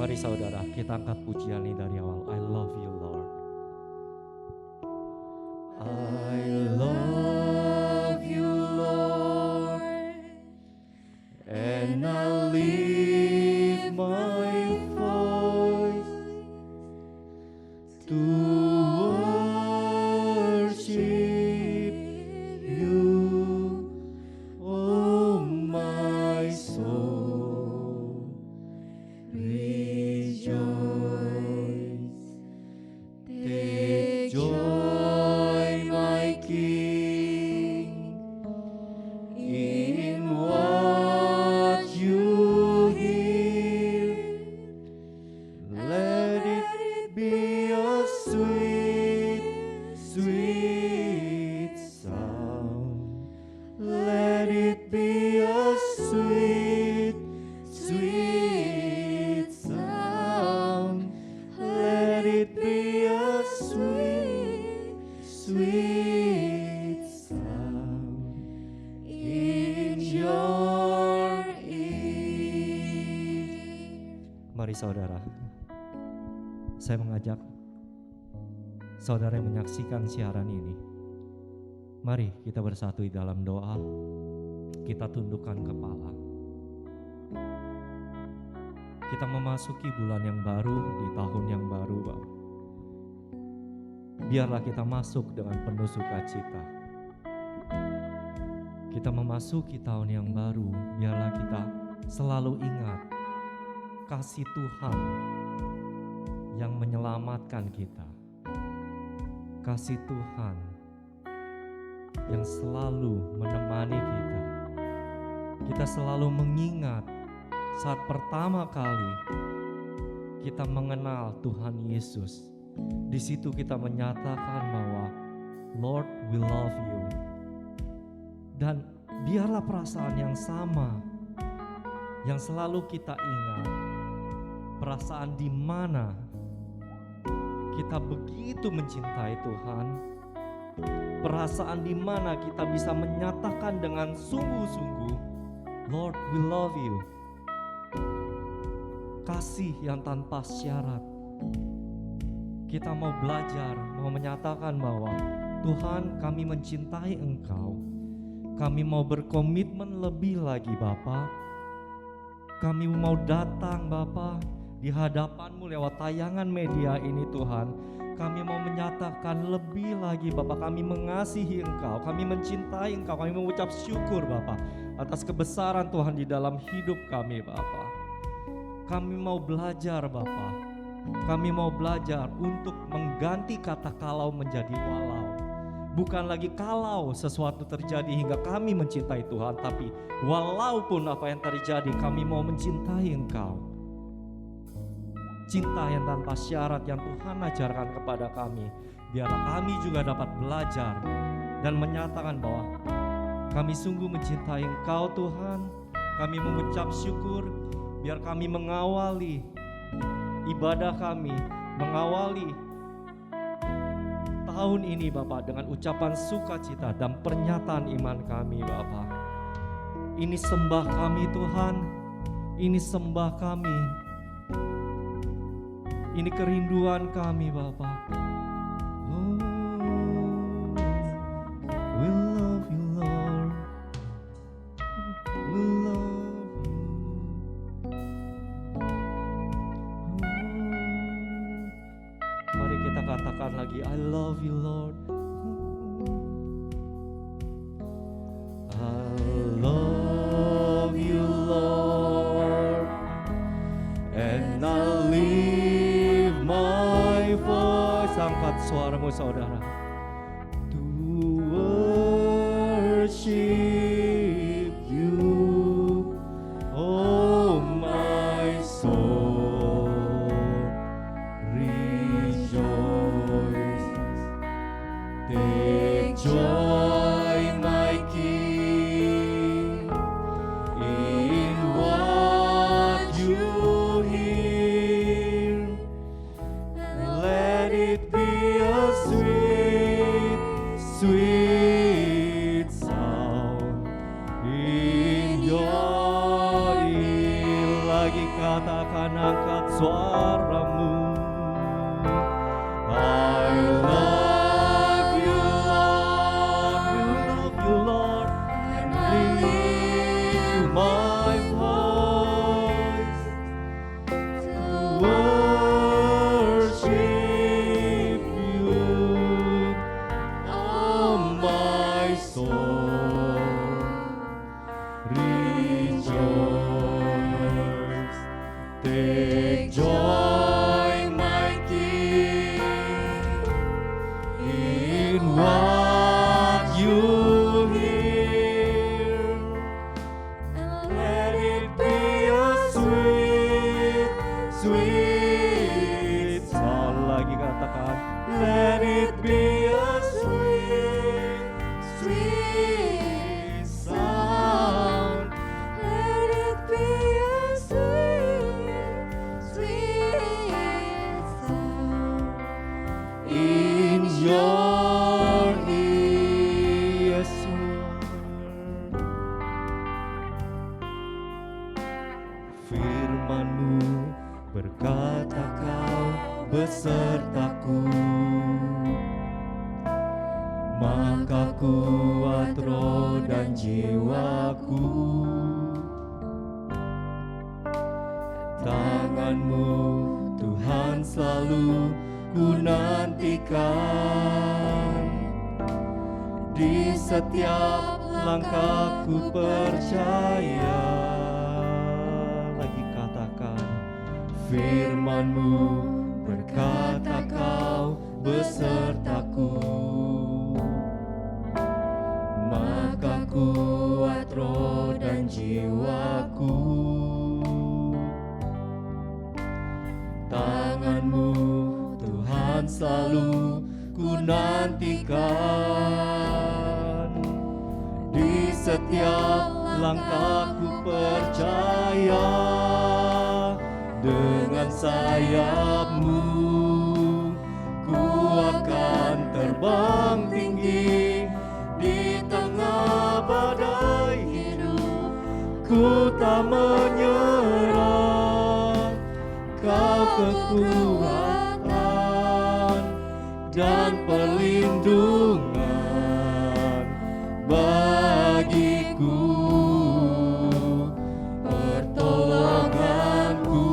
Mari saudara, kita angkat pujian ini dari awal. I love you Lord. I love you Lord, and I lift my voice to worship you, oh my soul. Rejoice, take joy, my King, in what you hear. Let it be a sweet, sweet sound. Let it be a sweet, sweet sound. Let it be a sweet, sweet sound in your ear. Mari saudara, saya mengajak saudara yang menyaksikan siaran ini, mari kita bersatu di dalam doa. Kita tundukkan kepala. Kita memasuki bulan yang baru, di tahun yang baru, Bapak. Biarlah kita masuk dengan penuh sukacita. Kita memasuki tahun yang baru, biarlah kita selalu ingat kasih Tuhan yang menyelamatkan kita. Kasih Tuhan yang selalu menemani kita. Kita selalu mengingat saat pertama kali kita mengenal Tuhan Yesus. Di situ kita menyatakan bahwa Lord, we love you. Dan biarlah perasaan yang sama yang selalu kita ingat. Perasaan di mana kita begitu mencintai Tuhan. Perasaan di mana kita bisa menyatakan dengan sungguh-sungguh, Lord, we love you. Kasih yang tanpa syarat. Kita mau belajar, mau menyatakan bahwa Tuhan, kami mencintai Engkau. Kami mau berkomitmen lebih lagi Bapa. Kami mau datang Bapa di hadapan-Mu lewat tayangan media ini Tuhan. Kami mau menyatakan lebih lagi Bapa, kami mengasihi Engkau, kami mencintai Engkau, kami mengucap syukur Bapa atas kebesaran Tuhan di dalam hidup kami Bapa. Kami mau belajar Bapa, kami mau belajar untuk mengganti kata kalau menjadi walau. Bukan lagi kalau sesuatu terjadi hingga kami mencintai Tuhan, tapi walaupun apa yang terjadi kami mau mencintai Engkau. Cinta yang tanpa syarat yang Tuhan ajarkan kepada kami, biarlah kami juga dapat belajar dan menyatakan bahwa kami sungguh mencintai Engkau Tuhan. Kami mengucap syukur, biar kami mengawali ibadah kami, mengawali tahun ini Bapak dengan ucapan sukacita dan pernyataan iman kami Bapak. Ini sembah kami Tuhan, ini sembah kami. Ini kerinduan kami Bapa. Oh, we love you Lord. We love you. Oh, mari kita katakan lagi, I love you Lord. I love you Lord, and I lift my voice. Angkat suaramu saudara. To worship you, oh my soul. Rejoice, take joy my King, in what you hear. Let it be a sweet, sweet sound in your ear. Lagi katakan, angkat suaramu. I love you Lord, and lift my voice to worship you. Oh my soul, rejoice. Take joy, my King, in what you hear, and let it be a sweet, sweet sound. Lagi katakan, let it be a sweet, sweet sound. Let it be a sweet, sweet sound In your ears, Lord. Firman-Mu berkata Kau besertaku, maka kuat roh dan jiwaku. Tangan-Mu Tuhan selalu ku nantikan, di setiap langkahku percaya. Lagi katakan, firman-Mu berkata Kau besertaku, maka kuat roh dan jiwaku. Tangan-Mu Tuhan selalu ku nantikan, di setiap langkahku percaya. Dengan sayap-Mu ku akan terbang tinggi, di tengah badai hidup ku tak menyerah. Kau kekuatan dan perlindungan bagiku, pertolonganku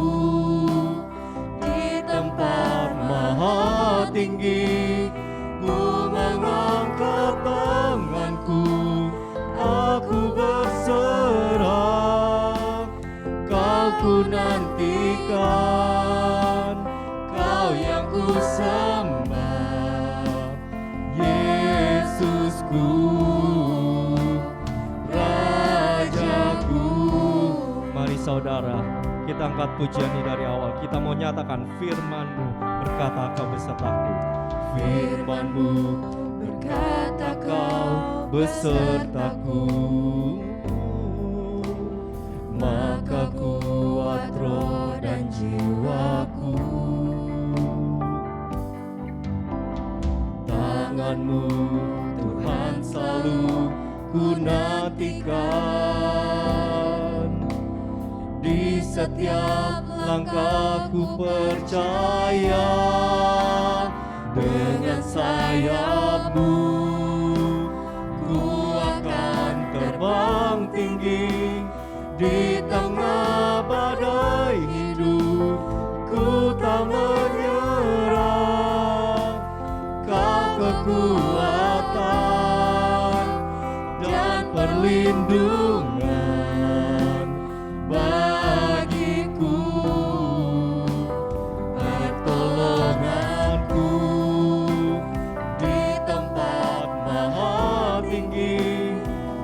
di tempat maha tinggi. Ku mengangkat tanganku, aku berserah. Kau ku nantikan, Kau yang ku sembah, Yesusku, Rajaku. Mari saudara, kita angkat pujian ini dari awal. Kita mau nyatakan firman-Mu berkata Kau besertaku. Firman-Mu berkata Kau besertaku, maka kuat roh dan jiwaku. Tangan-Mu Tuhan selalu ku nantikan, di setiap langkahku percaya. Dengan sayap-Mu ku akan terbang tinggi, di tengah badai hidup ku tak menyerah. Kau kekuatan dan perlindungan bagiku, pertolonganku di tempat maha tinggi.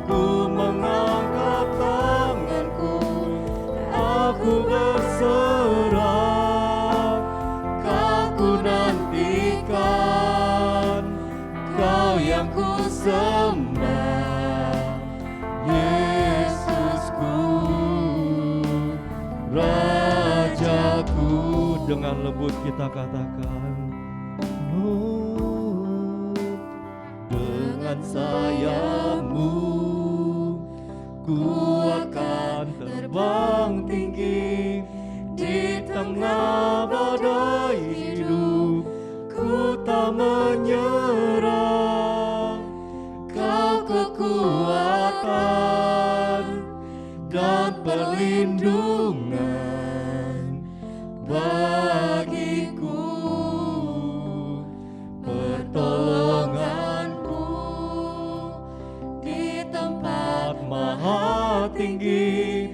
Ku mengangkat tanganku, aku berserah. Kau ku nantikan, Kau yang ku sembah, Yesusku, Rajaku. Dengan lembut kita katakan, oh, dengan sayap-Mu ku akan terbang tinggi, di tengah kekuatan dan perlindungan bagiku, pertolonganku di tempat maha tinggi.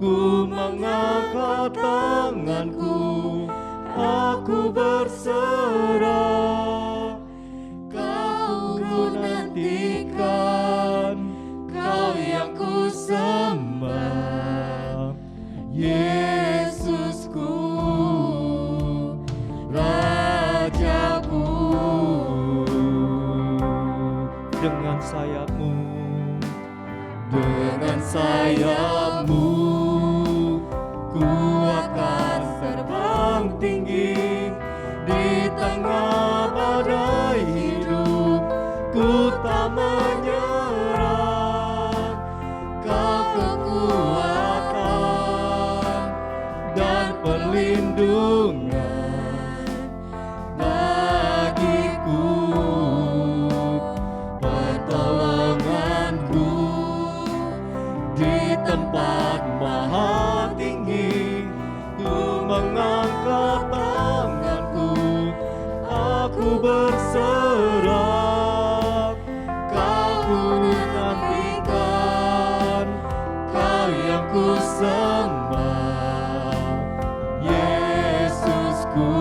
Ku mengangkat tanganku, aku berserah. Kau ku nantikan, Kau yang ku sembah, Yesusku, Rajaku. Dengan sayapmu, dengan sayapmu, ku akan terbang tinggi di tengah badai hidup. Ku tak menyerah, Kau kekuatan dan perlindungan bagiku, pertolonganku di tempat maha tinggi. Ku mengangkat tanganku, aku berserah. Kau ku nantikan, Kau yang ku sembah, Yesusku,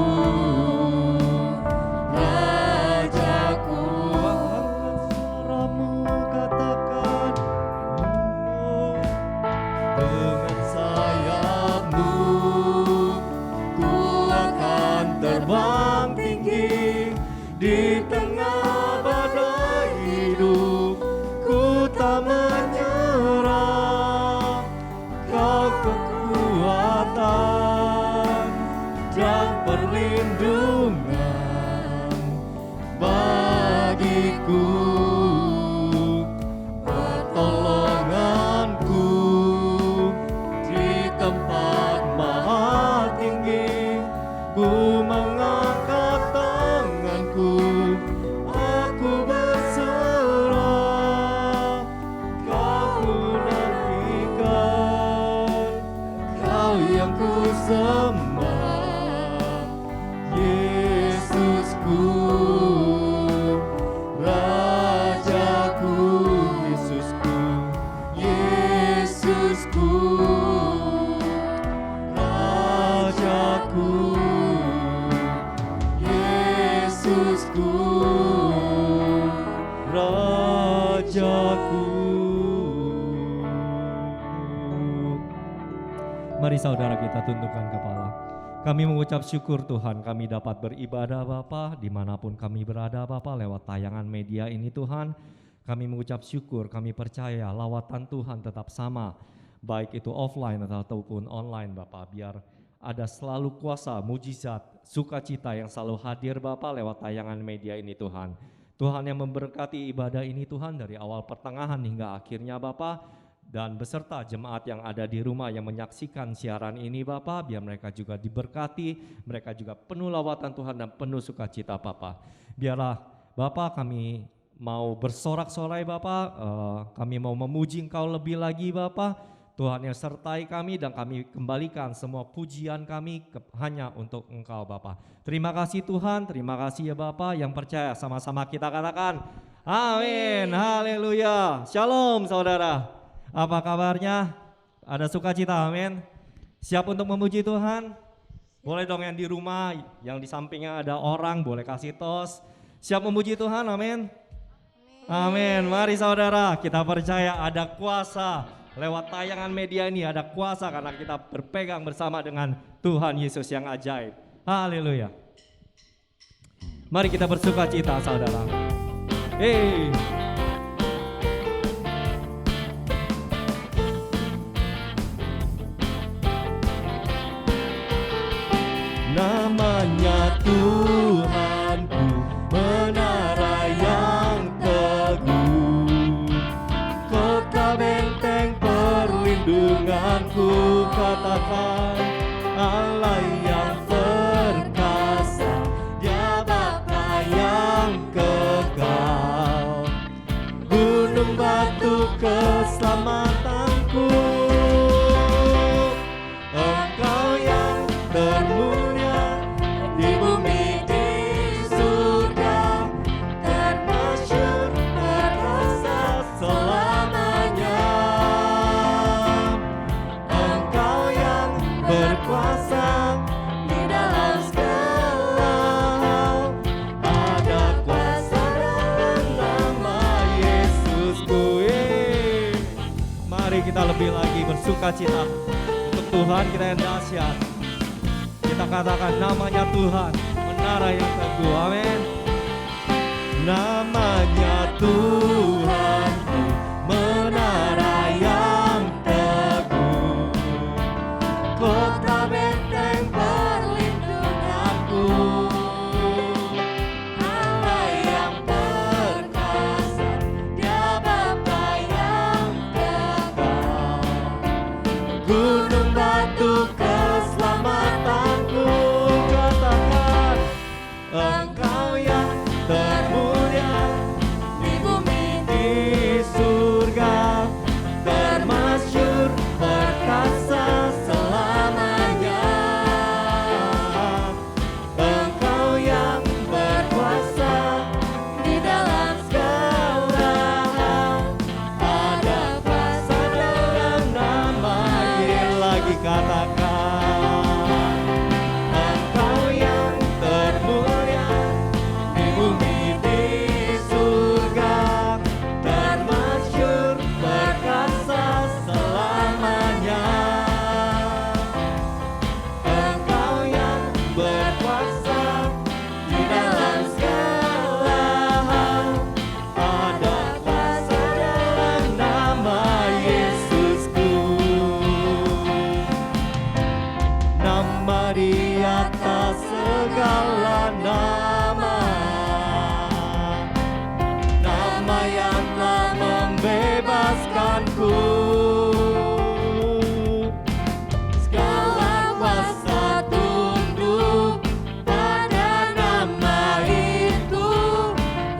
Rajaku. Angkat suaramu, katakan, oh, dengan sayapmu ku akan terbang tinggi di tengah badai hidup. Ku tak menyerah, Kau kekuatan dan perlindungan bagiku, pertolonganku di tempat maha tinggi. Ku mengangkat tanganku, aku berserah. Kau ku nantikan, Kau yang ku sembah, Yesusku, Rajaku. Yesusku, Yesusku, Rajaku, Yesusku, Rajaku. Mari saudara kita tundukkan kepala. Kami mengucap syukur Tuhan, kami dapat beribadah Bapa dimanapun kami berada Bapa lewat tayangan media ini Tuhan. Kami mengucap syukur, kami percaya lawatan Tuhan tetap sama, baik itu offline ataupun online Bapa. Biar ada selalu kuasa, mujizat, sukacita yang selalu hadir Bapa lewat tayangan media ini Tuhan. Tuhan yang memberkati ibadah ini Tuhan dari awal pertengahan hingga akhirnya Bapa. Dan beserta jemaat yang ada di rumah yang menyaksikan siaran ini Bapa, biar mereka juga diberkati, mereka juga penuh lawatan Tuhan dan penuh sukacita Bapa. Biarlah Bapa kami mau bersorak-sorai Bapa, kami mau memuji Engkau lebih lagi Bapa. Tuhan yang sertai kami dan kami kembalikan semua pujian kami hanya untuk Engkau Bapa. Terima kasih Tuhan, terima kasih ya Bapa. Yang percaya sama-sama kita katakan amin, haleluya, shalom saudara. Apa kabarnya? Ada sukacita, amin. Siap untuk memuji Tuhan? Boleh dong yang di rumah, yang di sampingnya ada orang, boleh kasih tos. Siap memuji Tuhan, amin. Amin. Mari saudara, kita percaya ada kuasa lewat tayangan media ini, ada kuasa karena kita berpegang bersama dengan Tuhan Yesus yang ajaib. Haleluya. Mari kita bersukacita saudara. Namanya Tuhanku, menara yang teguh, kota benteng perlindunganku. Katakan Allah yang perkasa, Dia Bapa yang kekal, gunung batu keselamatanku. Engkau yang termulia di bumi di surga, termasyhur berkuasa selamanya. Engkau yang berkuasa di dalam segala hal, ada kuasa dalam nama Yesusku. Mari kita lebih lagi bersukacita untuk Tuhan kita yang dahsyat. Kita katakan namanya Tuhan, menara yang teguh. Amin. Namanya Tuhan, menara yang teguh, kota benteng perlindunganku, Allah yang perkasa, Dia Bapa yang kekal, gunung batu keselamatanku. Katakan, Engkau yang termulia di bumi di surga, termasyhur perkasa selamanya. Engkau yang berkuasa di dalam segala hal, ada kuasa dalam nama Yesus. Lagi katakan, Engkau yang termulia di bumi di surga, termasyhur perkasa selamanya. Engkau yang berkuasa di dalam segala hal, ada kuasa dalam nama Yesusku. Nama di atas segala nama, nama yang telah membebaskanku. Segala kuasa tunduk pada nama itu,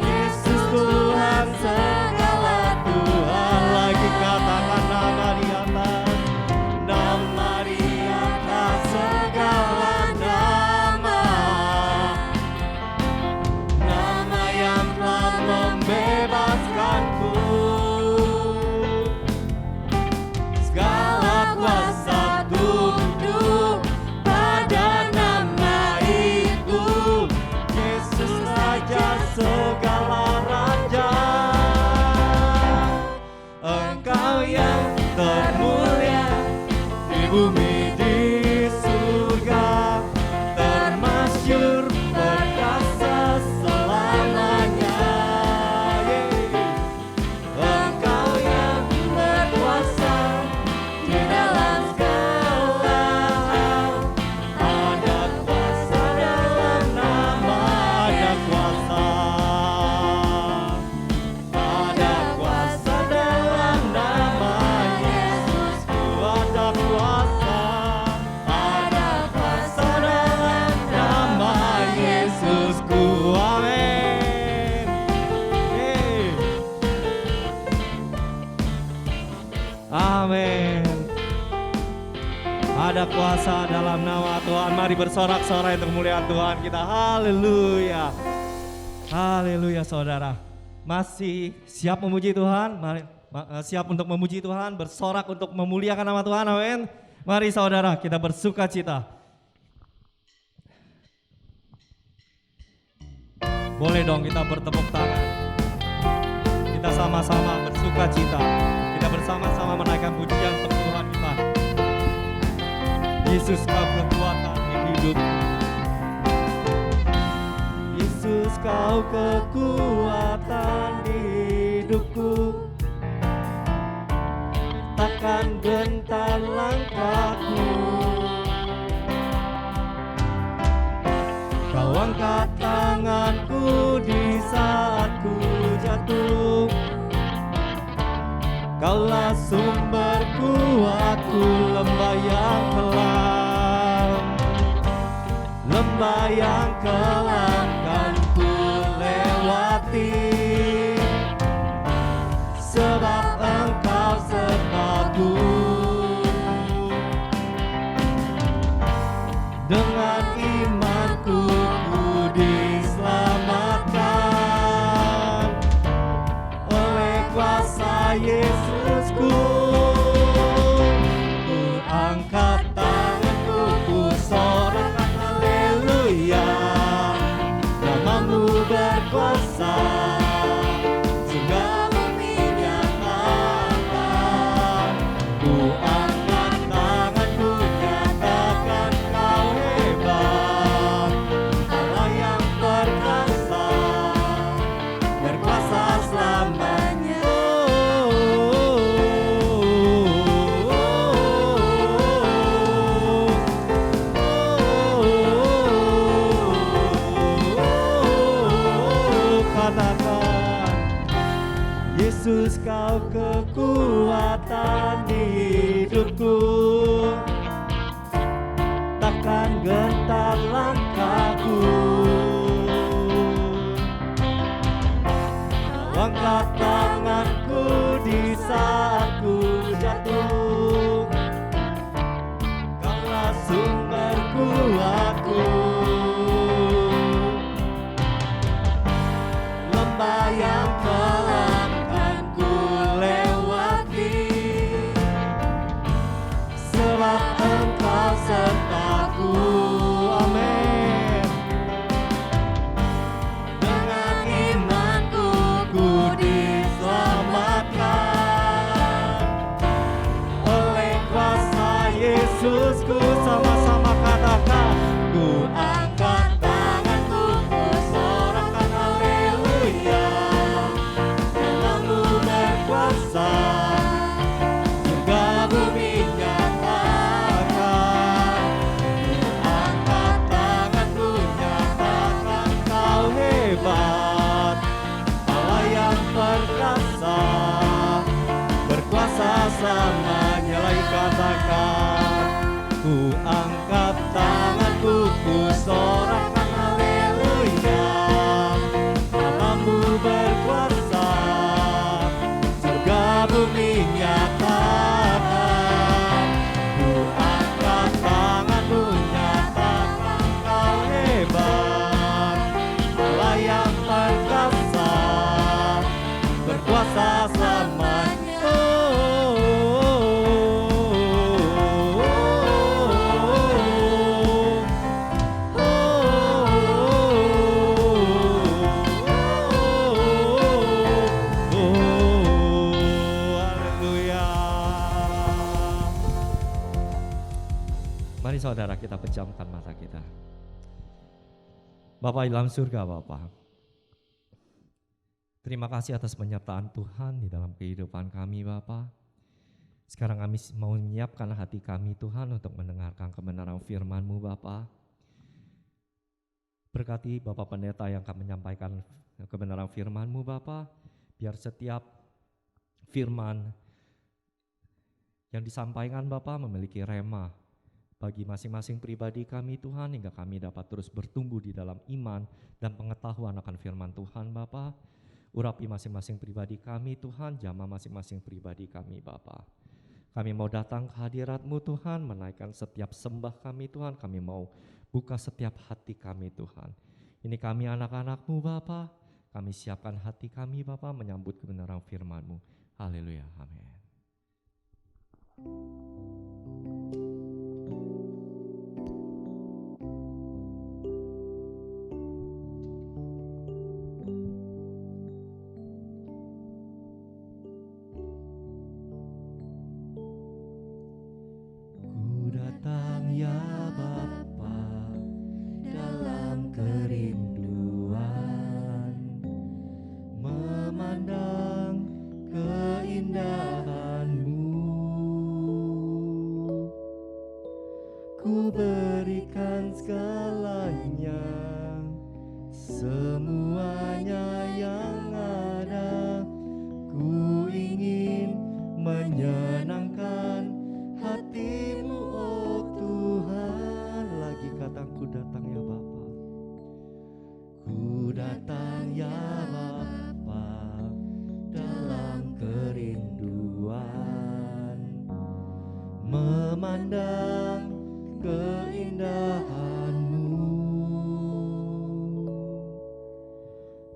Yesus Tuhan segala Tuhan. Lagi katakan nama di atas, nama di atas segala nama, nama yang telah membebaskanku. Segala kuasa tunduk pada nama itu, Yesus Raja segala raja. Engkau yang termulia di bumi di surga, termasyhur perkasa selamanya. Engkau yang berkuasa di dalam segala hal, ada kuasa dalam nama, ada kuasa dalam nama Yesusku, ada kuasa dalam nama Yesusku. Amin. Amin. Ada kuasa dalam nama Tuhan. Mari bersorak-sorai untuk kemuliaan Tuhan kita. Haleluya. Haleluya saudara. Masih siap memuji Tuhan? Mari siap untuk memuji Tuhan, bersorak untuk memuliakan nama Tuhan. Amin. Mari saudara kita bersukacita. Boleh dong kita bertepuk tangan. Kita sama-sama bersukacita. Kita bersama-sama menaikkan pujian untuk Tuhan kita. Yesus kau kekuatan di hidup. Yesus kau kekuatan di hidupku. Takkan gentar langkahku. Kau angkat tanganku di saat ku jatuh. Kaulah sumberku, aku lembah yang kelam. Lembah yang kelam kan ku lewati. Sebab Engkau bersamanya. Lagi katakan, ku angkat tanganku, ku sorakkan haleluya. Namamu berkuasa, surga bumi nyatakan. Ku angkat tanganmu, nyatakan kau hebat. Allah yang perkasa, berkuasa selamanya. Haleluya. Mari saudara kita pejamkan mata kita. Bapa dalam surga, Bapa, terima kasih atas penyertaan Tuhan di dalam kehidupan kami, Bapa. Sekarang kami mau menyiapkan hati kami, Tuhan, untuk mendengarkan kebenaran firman-Mu, Bapa. Berkati Bapak Pendeta yang akan menyampaikan kebenaran firman-Mu, Bapa. Biar setiap firman yang disampaikan, Bapa, memiliki rema bagi masing-masing pribadi kami, Tuhan, hingga kami dapat terus bertumbuh di dalam iman dan pengetahuan akan firman Tuhan, Bapa. Urapi masing-masing pribadi kami, Tuhan, jamah masing-masing pribadi kami, Bapa. Kami mau datang ke hadirat-Mu, Tuhan, menaikkan setiap sembah kami, Tuhan. Kami mau buka setiap hati kami, Tuhan. Ini kami anak-anak-Mu, Bapa. Kami siapkan hati kami, Bapa, menyambut kebenaran firman-Mu. Haleluya, amin. Ku datang ya Bapa dalam kerinduan, memandang keindahan-Mu. Ku berikan segalanya, semuanya yang ada. Ku ingin menyenangkan hati-Mu, oh Tuhan. Lagi kata ku datang ya Bapa. Ku datang ya Bapa dalam kerinduan, memandang keindahan-Mu.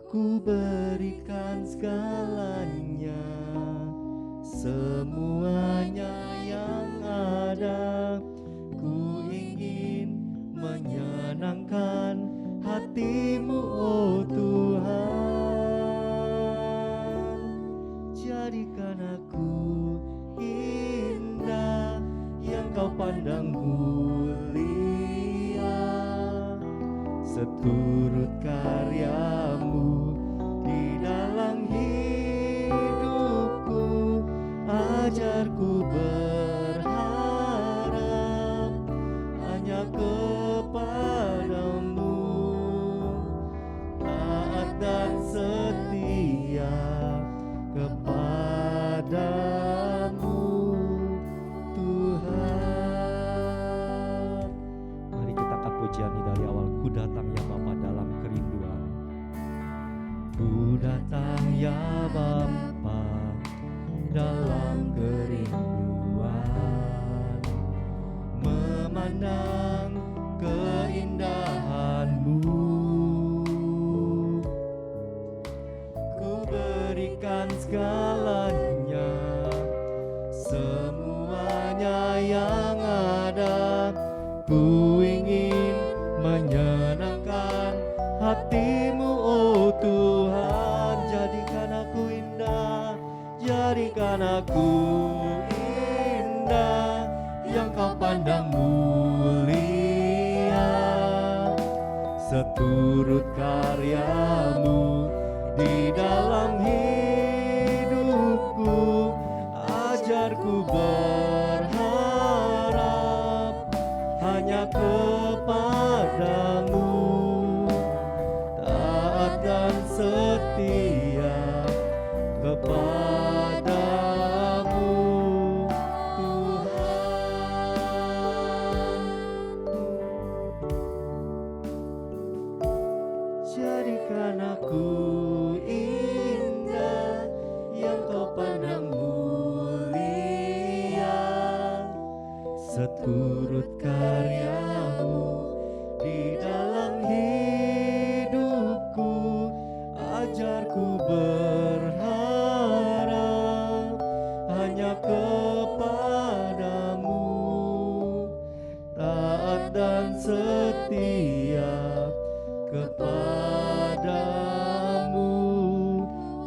Ku berikan segalanya, semuanya yang ada. Ku ingin menyenangkan hati-Mu, oh Tuhan. Jadikan aku indah yang Kau pandang mulia, seturut karya-Mu di dalam hidupku. Ajarku berharap hanya kepada-Mu, taat dan setia kepada-Mu, Tuhan. Mari kita angkat pujian ini dari awal. Ku datang ya Bapa dalam kerinduan. Ku datang ya Bapa dalam kerinduan, memandang keindahan-Mu. Ku berikan segalanya, semuanya yang ada. Ku ingin menyenangkan hati-Mu, oh Tuhan. Jadikan aku indah, jadikan aku indah yang Kau pandang mulia, seturut karya-Mu di dalam hidupku. Ajarku berharap hanya kepada-Mu, taat dan setia kepada-Mu, seturut karyamu di dalam hidupku. Ajarku berharap hanya kepadamu, taat dan setia kepadamu,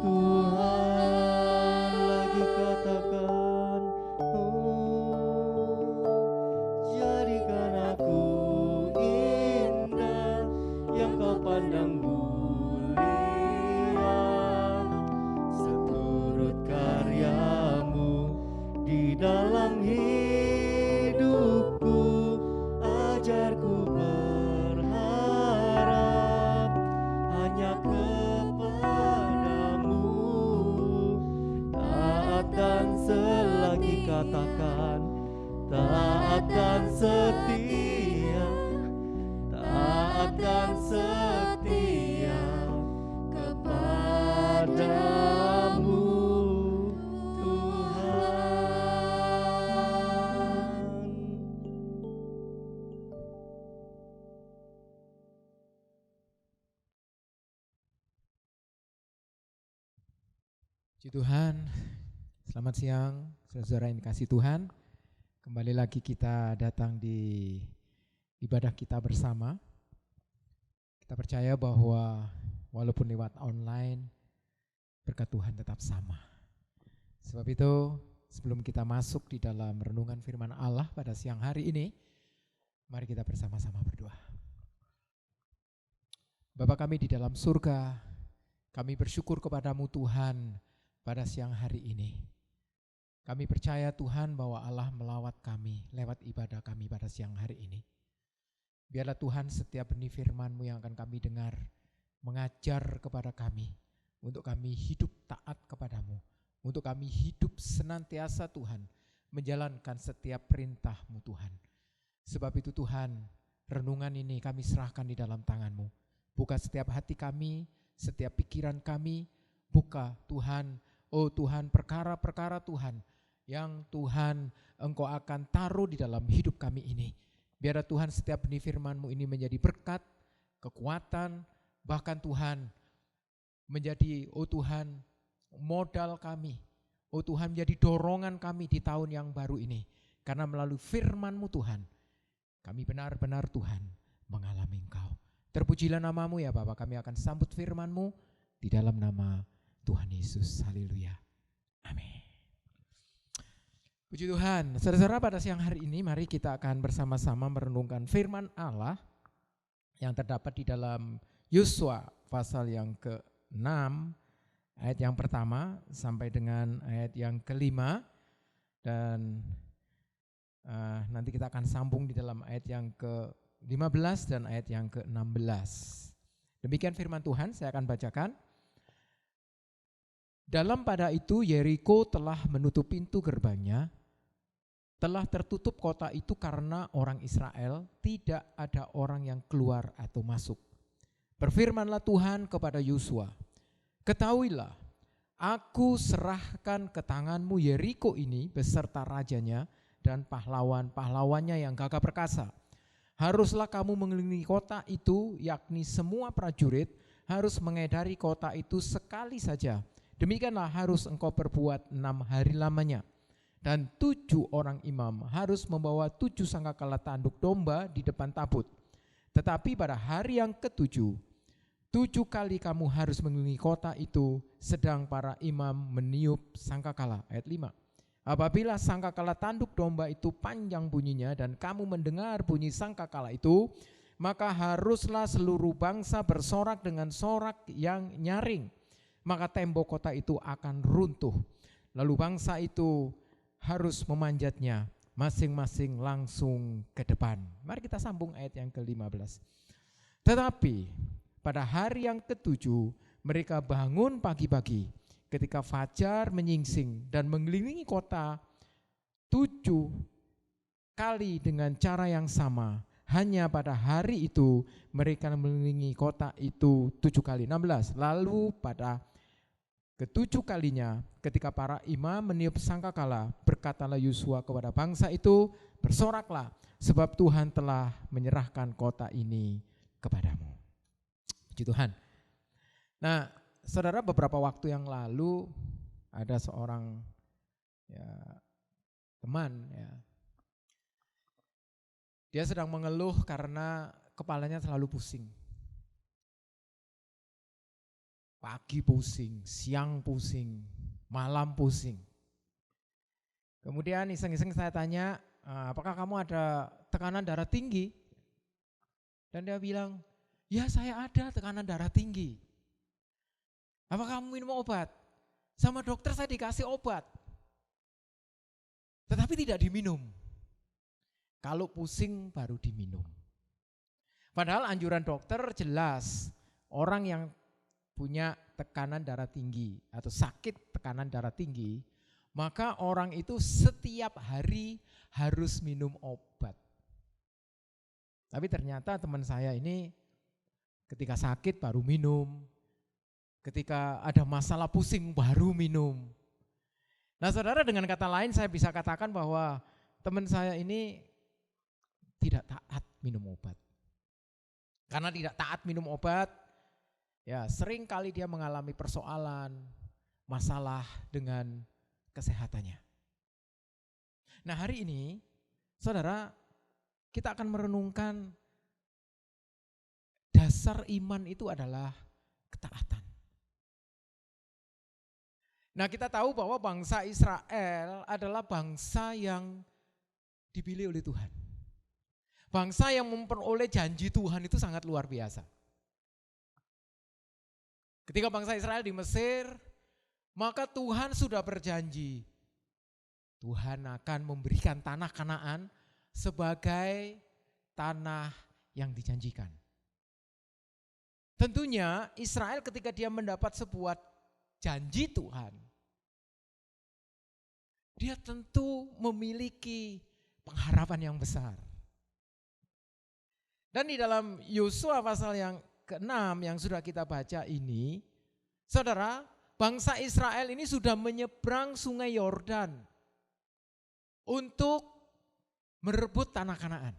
Tuhan. Lagi katakan, jadikan aku indah yang kau pandang mulia, seturut karyamu di dalam hidupku. Ajarku berharap hanya kepadamu, taat dan selagi katakan, taat dan setia, taat dan setia kepadamu, Tuhan. Puji Tuhan, selamat siang saudara yang dikasihi Tuhan. Kembali lagi kita datang di ibadah kita bersama. Kita percaya bahwa walaupun lewat online, berkat Tuhan tetap sama. Sebab itu sebelum kita masuk di dalam renungan firman Allah pada siang hari ini, mari kita bersama-sama berdoa. Bapa kami di dalam surga, kami bersyukur kepadamu Tuhan pada siang hari ini. Kami percaya Tuhan bahwa Allah melawat kami lewat ibadah kami pada siang hari ini. Biarlah Tuhan setiap benih firman-Mu yang akan kami dengar mengajar kepada kami, untuk kami hidup taat kepadamu, untuk kami hidup senantiasa Tuhan menjalankan setiap perintah-Mu Tuhan. Sebab itu Tuhan, renungan ini kami serahkan di dalam tangan-Mu. Buka setiap hati kami, setiap pikiran kami, buka Tuhan, oh Tuhan, perkara-perkara Tuhan yang Tuhan Engkau akan taruh di dalam hidup kami ini. Biarlah Tuhan setiap benih firman-Mu ini menjadi berkat, kekuatan, bahkan Tuhan menjadi, oh Tuhan, modal kami. Oh Tuhan, menjadi dorongan kami di tahun yang baru ini. Karena melalui firman-Mu Tuhan, kami benar-benar Tuhan mengalami Engkau. Terpujilah nama-Mu ya Bapa, kami akan sambut firman-Mu di dalam nama Tuhan Yesus. Haleluya. Amin. Puji Tuhan. Saudara-saudara, pada siang hari ini mari kita akan bersama-sama merenungkan firman Allah yang terdapat di dalam Yosua pasal yang ke-6 ayat yang pertama sampai dengan ayat yang ke-5, dan nanti kita akan sambung di dalam ayat yang ke-15 dan ayat yang ke-16. Demikian firman Tuhan, saya akan bacakan. Dalam pada itu Yeriko telah menutup pintu gerbangnya, telah tertutup kota itu karena orang Israel, tidak ada orang yang keluar atau masuk. Berfirmanlah Tuhan kepada Yosua, ketahuilah, aku serahkan ke tanganmu Yeriko ini beserta rajanya dan pahlawan-pahlawannya yang gagah perkasa. Haruslah kamu mengelilingi kota itu, yakni semua prajurit harus mengedari kota itu sekali saja. Demikianlah harus engkau perbuat 6 hari lamanya. Dan 7 orang imam harus membawa 7 sangkakala tanduk domba di depan tabut. Tetapi pada hari yang ke-7, 7 kali kamu harus mengelilingi kota itu, sedang para imam meniup sangkakala. Ayat 5. Apabila sangkakala tanduk domba itu panjang bunyinya dan kamu mendengar bunyi sangkakala itu, maka haruslah seluruh bangsa bersorak dengan sorak yang nyaring. Maka tembok kota itu akan runtuh. Lalu bangsa itu harus memanjatnya masing-masing langsung ke depan. Mari kita sambung ayat yang ke-15. Tetapi pada hari yang ke-7 mereka bangun pagi-pagi ketika fajar menyingsing dan mengelilingi kota 7 kali dengan cara yang sama. Hanya pada hari itu mereka mengelilingi kota itu 7 kali. 16. Lalu pada Ketujuh kalinya ketika para imam meniup sangkakala, berkatalah Yosua kepada bangsa itu, bersoraklah, sebab Tuhan telah menyerahkan kota ini kepadamu. Puji Tuhan. Nah, saudara, beberapa waktu yang lalu ada seorang teman, dia sedang mengeluh karena kepalanya selalu pusing. Pagi pusing, siang pusing, malam pusing. Kemudian iseng-iseng saya tanya, apakah kamu ada tekanan darah tinggi? Dan dia bilang, ya saya ada tekanan darah tinggi. Apa kamu minum obat? Sama dokter saya dikasih obat. Tetapi tidak diminum. Kalau pusing baru diminum. Padahal anjuran dokter jelas, orang yang punya tekanan darah tinggi atau sakit tekanan darah tinggi, maka orang itu setiap hari harus minum obat. Tapi ternyata teman saya ini ketika sakit baru minum, ketika ada masalah pusing baru minum. Nah saudara, dengan kata lain saya bisa katakan bahwa teman saya ini tidak taat minum obat. Karena tidak taat minum obat, ya sering kali dia mengalami persoalan, masalah dengan kesehatannya. Nah hari ini, saudara, kita akan merenungkan dasar iman itu adalah ketaatan. Nah kita tahu bahwa bangsa Israel adalah bangsa yang dipilih oleh Tuhan. Bangsa yang memperoleh janji Tuhan itu sangat luar biasa. Ketika bangsa Israel di Mesir, maka Tuhan sudah berjanji. Tuhan akan memberikan tanah Kanaan sebagai tanah yang dijanjikan. Tentunya Israel ketika dia mendapat sebuah janji Tuhan, dia tentu memiliki pengharapan yang besar. Dan di dalam Yosua pasal yang ke-6 yang sudah kita baca ini, saudara, bangsa Israel ini sudah menyeberang sungai Yordan untuk merebut tanah Kanaan.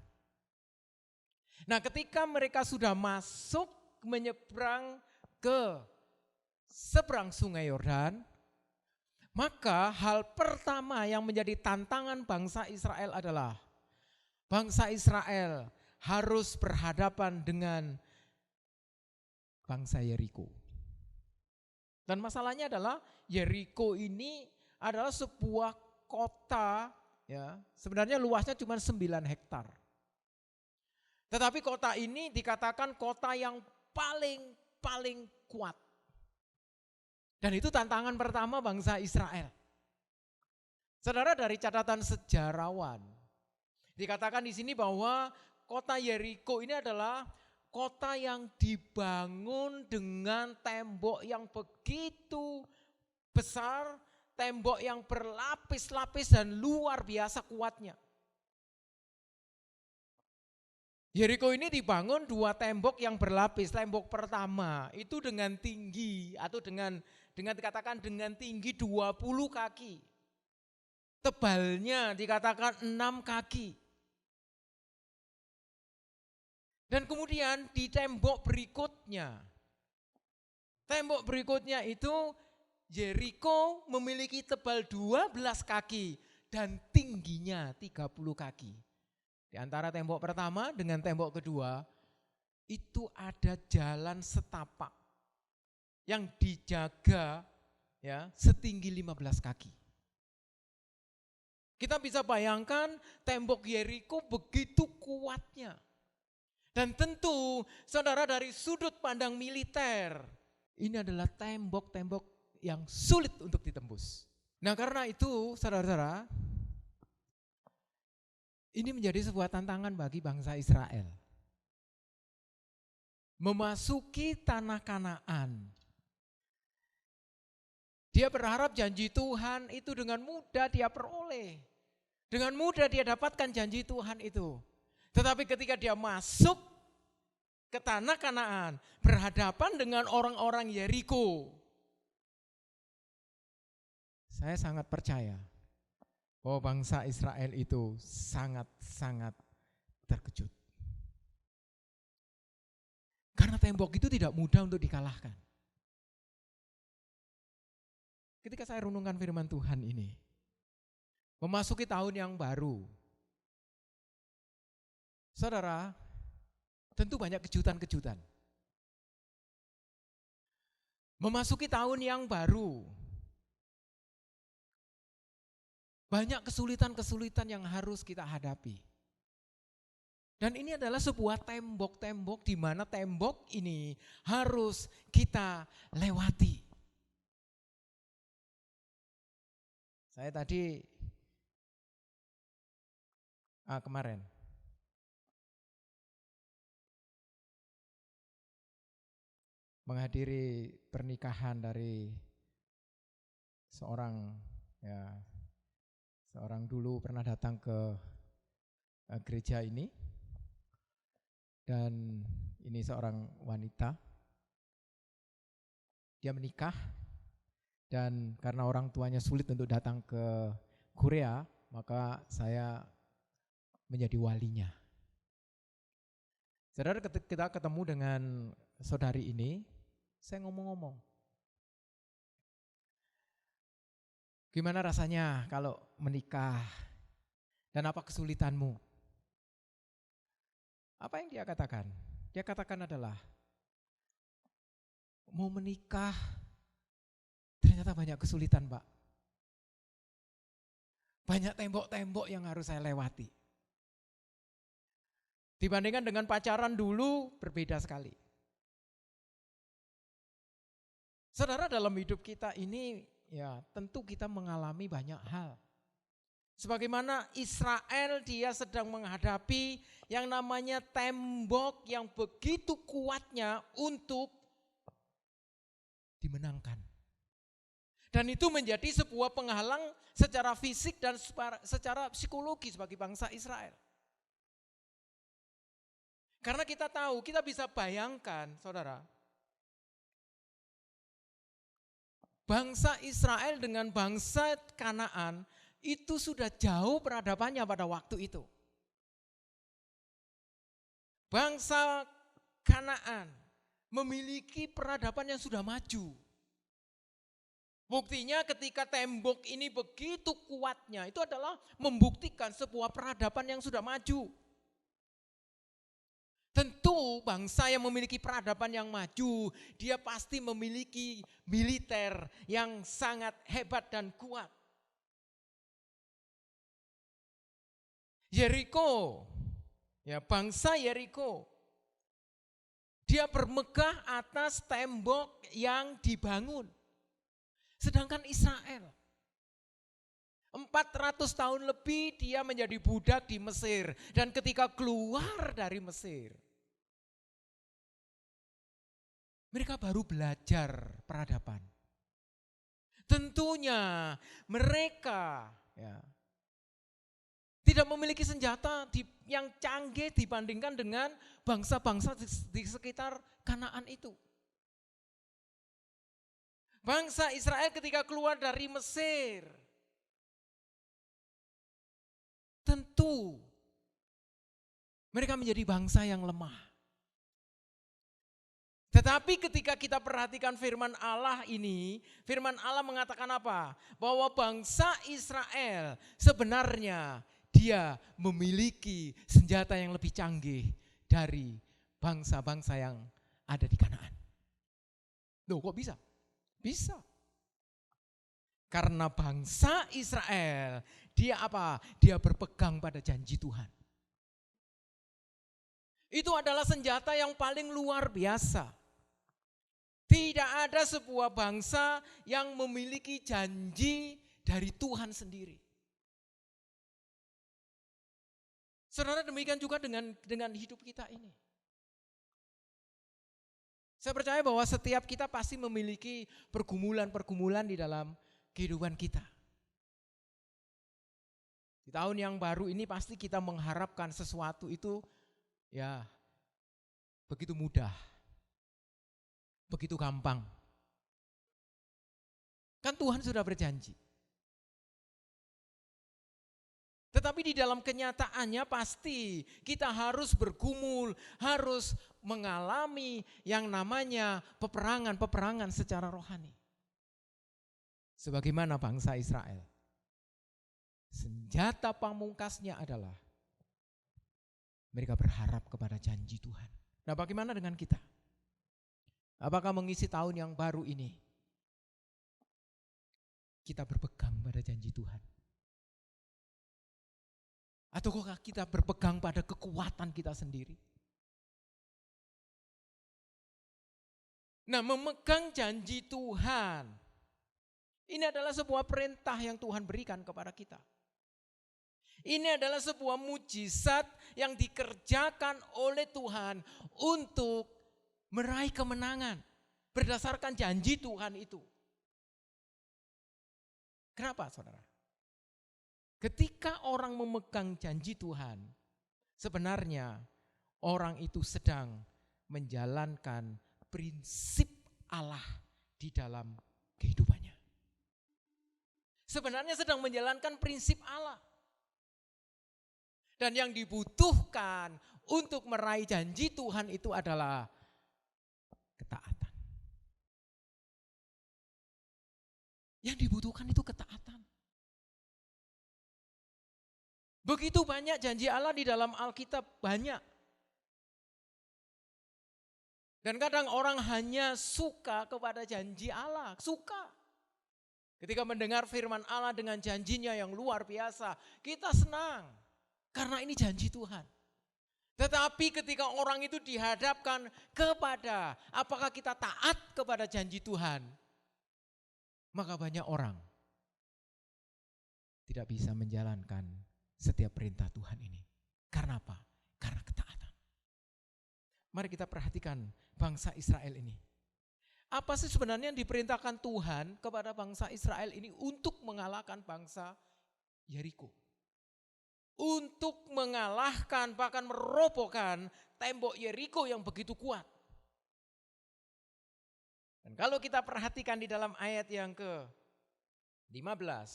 Nah ketika mereka sudah masuk menyeberang ke seberang sungai Yordan, maka hal pertama yang menjadi tantangan bangsa Israel adalah bangsa Israel harus berhadapan dengan bangsa Yeriko. Dan masalahnya adalah Yeriko ini adalah sebuah kota, ya, sebenarnya luasnya cuma 9 hektar. Tetapi kota ini dikatakan kota yang paling kuat. Dan itu tantangan pertama bangsa Israel. Saudara, dari catatan sejarawan, dikatakan di sini bahwa kota Yeriko ini adalah kota yang dibangun dengan tembok yang begitu besar, tembok yang berlapis-lapis dan luar biasa kuatnya. Yeriko ini dibangun 2 tembok yang berlapis. Tembok pertama itu dengan tinggi atau dengan dikatakan dengan tinggi 20 kaki. Tebalnya dikatakan 6 kaki. Dan kemudian di tembok berikutnya itu Yeriko memiliki tebal 12 kaki dan tingginya 30 kaki. Di antara tembok pertama dengan tembok kedua itu ada jalan setapak yang dijaga, ya, setinggi 15 kaki. Kita bisa bayangkan tembok Yeriko begitu kuatnya. Dan tentu saudara, dari sudut pandang militer, ini adalah tembok-tembok yang sulit untuk ditembus. Nah karena itu saudara-saudara, ini menjadi sebuah tantangan bagi bangsa Israel. Memasuki tanah Kanaan. Dia berharap janji Tuhan itu dengan mudah dia peroleh. Dengan mudah dia dapatkan janji Tuhan itu. Tetapi ketika dia masuk ke tanah Kanaan, berhadapan dengan orang-orang Yeriko, Saya sangat percaya bahwa bangsa Israel itu sangat-sangat terkejut. Karena tembok itu tidak mudah untuk dikalahkan. Ketika saya renungkan firman Tuhan ini, memasuki tahun yang baru, saudara, tentu banyak kejutan-kejutan. Memasuki tahun yang baru, banyak kesulitan-kesulitan yang harus kita hadapi. Dan ini adalah sebuah tembok-tembok di mana tembok ini harus kita lewati. Saya tadi kemarin menghadiri pernikahan dari seorang dulu pernah datang ke gereja ini, dan ini seorang wanita, dia menikah, dan karena orang tuanya sulit untuk datang ke Korea, maka saya menjadi walinya. Saudara, ketika kita ketemu dengan saudari ini, saya ngomong-ngomong, gimana rasanya kalau menikah dan apa kesulitanmu? Apa yang dia katakan? Dia katakan adalah, mau menikah ternyata banyak kesulitan, Pak. Banyak tembok-tembok yang harus saya lewati. Dibandingkan dengan pacaran dulu berbeda sekali. Saudara, dalam hidup kita ini ya tentu kita mengalami banyak hal. Sebagaimana Israel, dia sedang menghadapi yang namanya tembok yang begitu kuatnya untuk dimenangkan. Dan itu menjadi sebuah penghalang secara fisik dan secara psikologis bagi bangsa Israel. Karena kita tahu, kita bisa bayangkan, saudara, bangsa Israel dengan bangsa Kanaan itu sudah jauh peradabannya pada waktu itu. Bangsa Kanaan memiliki peradaban yang sudah maju. Buktinya ketika tembok ini begitu kuatnya, itu adalah membuktikan sebuah peradaban yang sudah maju. Tentu bangsa yang memiliki peradaban yang maju, dia pasti memiliki militer yang sangat hebat dan kuat. Yeriko, ya bangsa Yeriko, dia bermegah atas tembok yang dibangun. Sedangkan Israel, 400 tahun lebih dia menjadi budak di Mesir. Dan ketika keluar dari Mesir, mereka baru belajar peradaban. Tentunya mereka tidak memiliki senjata yang canggih dibandingkan dengan bangsa-bangsa di sekitar Kanaan itu. Bangsa Israel ketika keluar dari Mesir, tentu mereka menjadi bangsa yang lemah. Tetapi ketika kita perhatikan firman Allah ini, firman Allah mengatakan apa? Bahwa bangsa Israel sebenarnya dia memiliki senjata yang lebih canggih dari bangsa-bangsa yang ada di Kanaan. Loh, kok bisa? Bisa. Karena bangsa Israel, dia apa? Dia berpegang pada janji Tuhan. Itu adalah senjata yang paling luar biasa. Tidak ada sebuah bangsa yang memiliki janji dari Tuhan sendiri. Saudara, demikian juga dengan hidup kita ini. Saya percaya bahwa setiap kita pasti memiliki pergumulan-pergumulan di dalam kehidupan kita. Di tahun yang baru ini pasti kita mengharapkan sesuatu itu ya begitu mudah, begitu gampang. Kan Tuhan sudah berjanji. Tetapi di dalam kenyataannya pasti kita harus bergumul, harus mengalami yang namanya peperangan-peperangan secara rohani. Sebagaimana bangsa Israel. Senjata pamungkasnya adalah mereka berharap kepada janji Tuhan. Nah, bagaimana dengan kita? Apakah mengisi tahun yang baru ini kita berpegang pada janji Tuhan? Ataukah kita berpegang pada kekuatan kita sendiri? Nah, memegang janji Tuhan, ini adalah sebuah perintah yang Tuhan berikan kepada kita. Ini adalah sebuah mujizat yang dikerjakan oleh Tuhan untuk meraih kemenangan berdasarkan janji Tuhan itu. Kenapa, saudara? Ketika orang memegang janji Tuhan, sebenarnya orang itu sedang menjalankan prinsip Allah di dalam kehidupannya. Sebenarnya sedang menjalankan prinsip Allah. Dan yang dibutuhkan untuk meraih janji Tuhan itu adalah ketaatan. Yang dibutuhkan itu ketaatan. Begitu banyak janji Allah di dalam Alkitab, banyak. Dan kadang orang hanya suka kepada janji Allah, suka. Ketika mendengar firman Allah dengan janjinya yang luar biasa, kita senang. Karena ini janji Tuhan. Tetapi ketika orang itu dihadapkan kepada apakah kita taat kepada janji Tuhan, maka banyak orang tidak bisa menjalankan setiap perintah Tuhan ini. Karena apa? Karena ketaatan. Mari kita perhatikan bangsa Israel ini. Apa sih sebenarnya yang diperintahkan Tuhan kepada bangsa Israel ini untuk mengalahkan bangsa Yeriko? Untuk mengalahkan bahkan merobohkan tembok Yeriko yang begitu kuat. Dan kalau kita perhatikan di dalam ayat yang ke-15,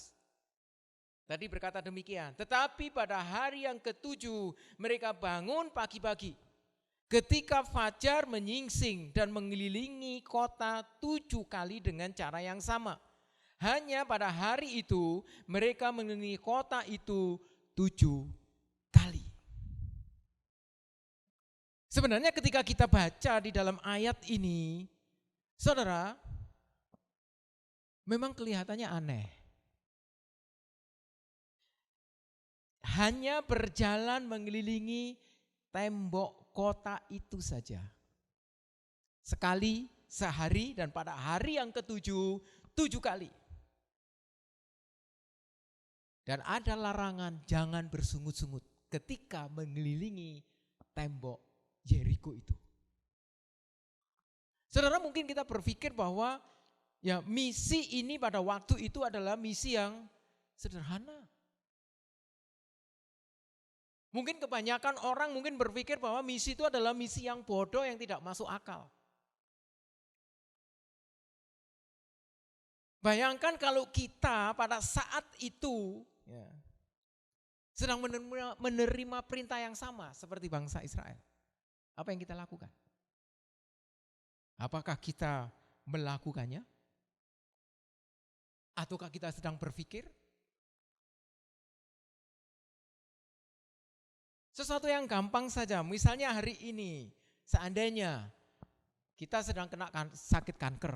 tadi berkata demikian, tetapi pada hari yang ke-7 mereka bangun pagi-pagi. Ketika fajar menyingsing dan mengelilingi kota 7 kali dengan cara yang sama. Hanya pada hari itu mereka mengelilingi kota itu 7 kali. Sebenarnya ketika kita baca di dalam ayat ini, saudara, memang kelihatannya aneh. Hanya berjalan mengelilingi tembok kota itu saja. Sekali, sehari, dan pada hari yang ke-7, 7 kali. Dan ada larangan jangan bersungut-sungut ketika mengelilingi tembok Yeriko itu. Saudara, mungkin kita berpikir bahwa ya misi ini pada waktu itu adalah misi yang sederhana. Mungkin kebanyakan orang mungkin berpikir bahwa misi itu adalah misi yang bodoh yang tidak masuk akal. Bayangkan kalau kita pada saat itu ya, sedang menerima perintah yang sama seperti bangsa Israel. Apa yang kita lakukan? Apakah kita melakukannya? Ataukah kita sedang berpikir? Sesuatu yang gampang saja, misalnya hari ini, seandainya kita sedang kena sakit kanker,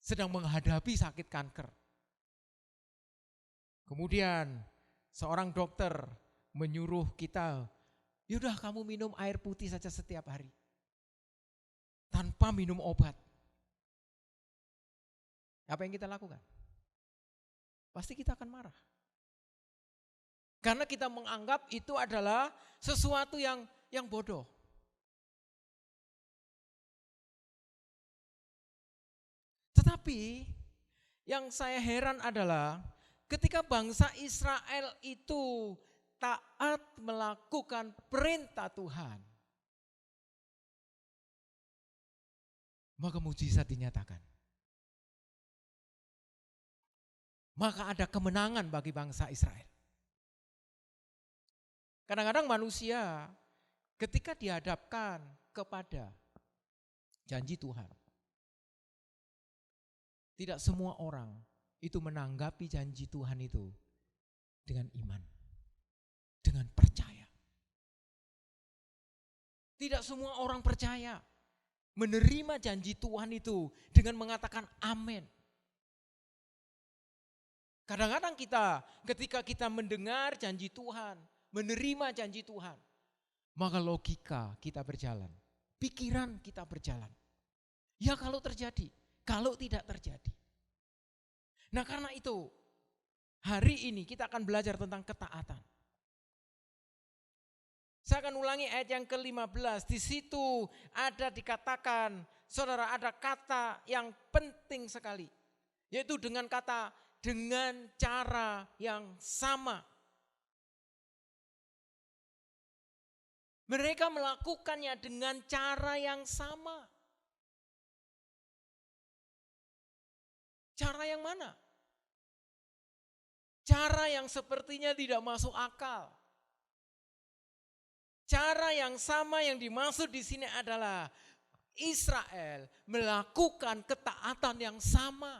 sedang menghadapi sakit kanker. Kemudian seorang dokter menyuruh kita, yaudah kamu minum air putih saja setiap hari, tanpa minum obat. Apa yang kita lakukan? Pasti kita akan marah. Karena kita menganggap itu adalah sesuatu yang bodoh. Tetapi yang saya heran adalah ketika bangsa Israel itu taat melakukan perintah Tuhan, maka mujizat dinyatakan. maka ada kemenangan bagi bangsa Israel. Kadang-kadang manusia ketika dihadapkan kepada janji Tuhan, tidak semua orang itu menanggapi janji Tuhan itu dengan iman, dengan percaya. Tidak semua orang percaya menerima janji Tuhan itu dengan mengatakan amin. Kadang-kadang ketika kita mendengar janji Tuhan, menerima janji Tuhan, maka logika kita berjalan, pikiran kita berjalan. Ya kalau terjadi, kalau tidak terjadi. Nah karena itu, hari ini kita akan belajar tentang ketaatan. Saya akan ulangi ayat yang ke-15. Di situ ada dikatakan, saudara, ada kata yang penting sekali. Yaitu dengan kata, dengan cara yang sama. Mereka melakukannya dengan cara yang sama. Cara yang mana? Cara yang sepertinya tidak masuk akal. Cara yang sama yang dimaksud di sini adalah Israel melakukan ketaatan yang sama.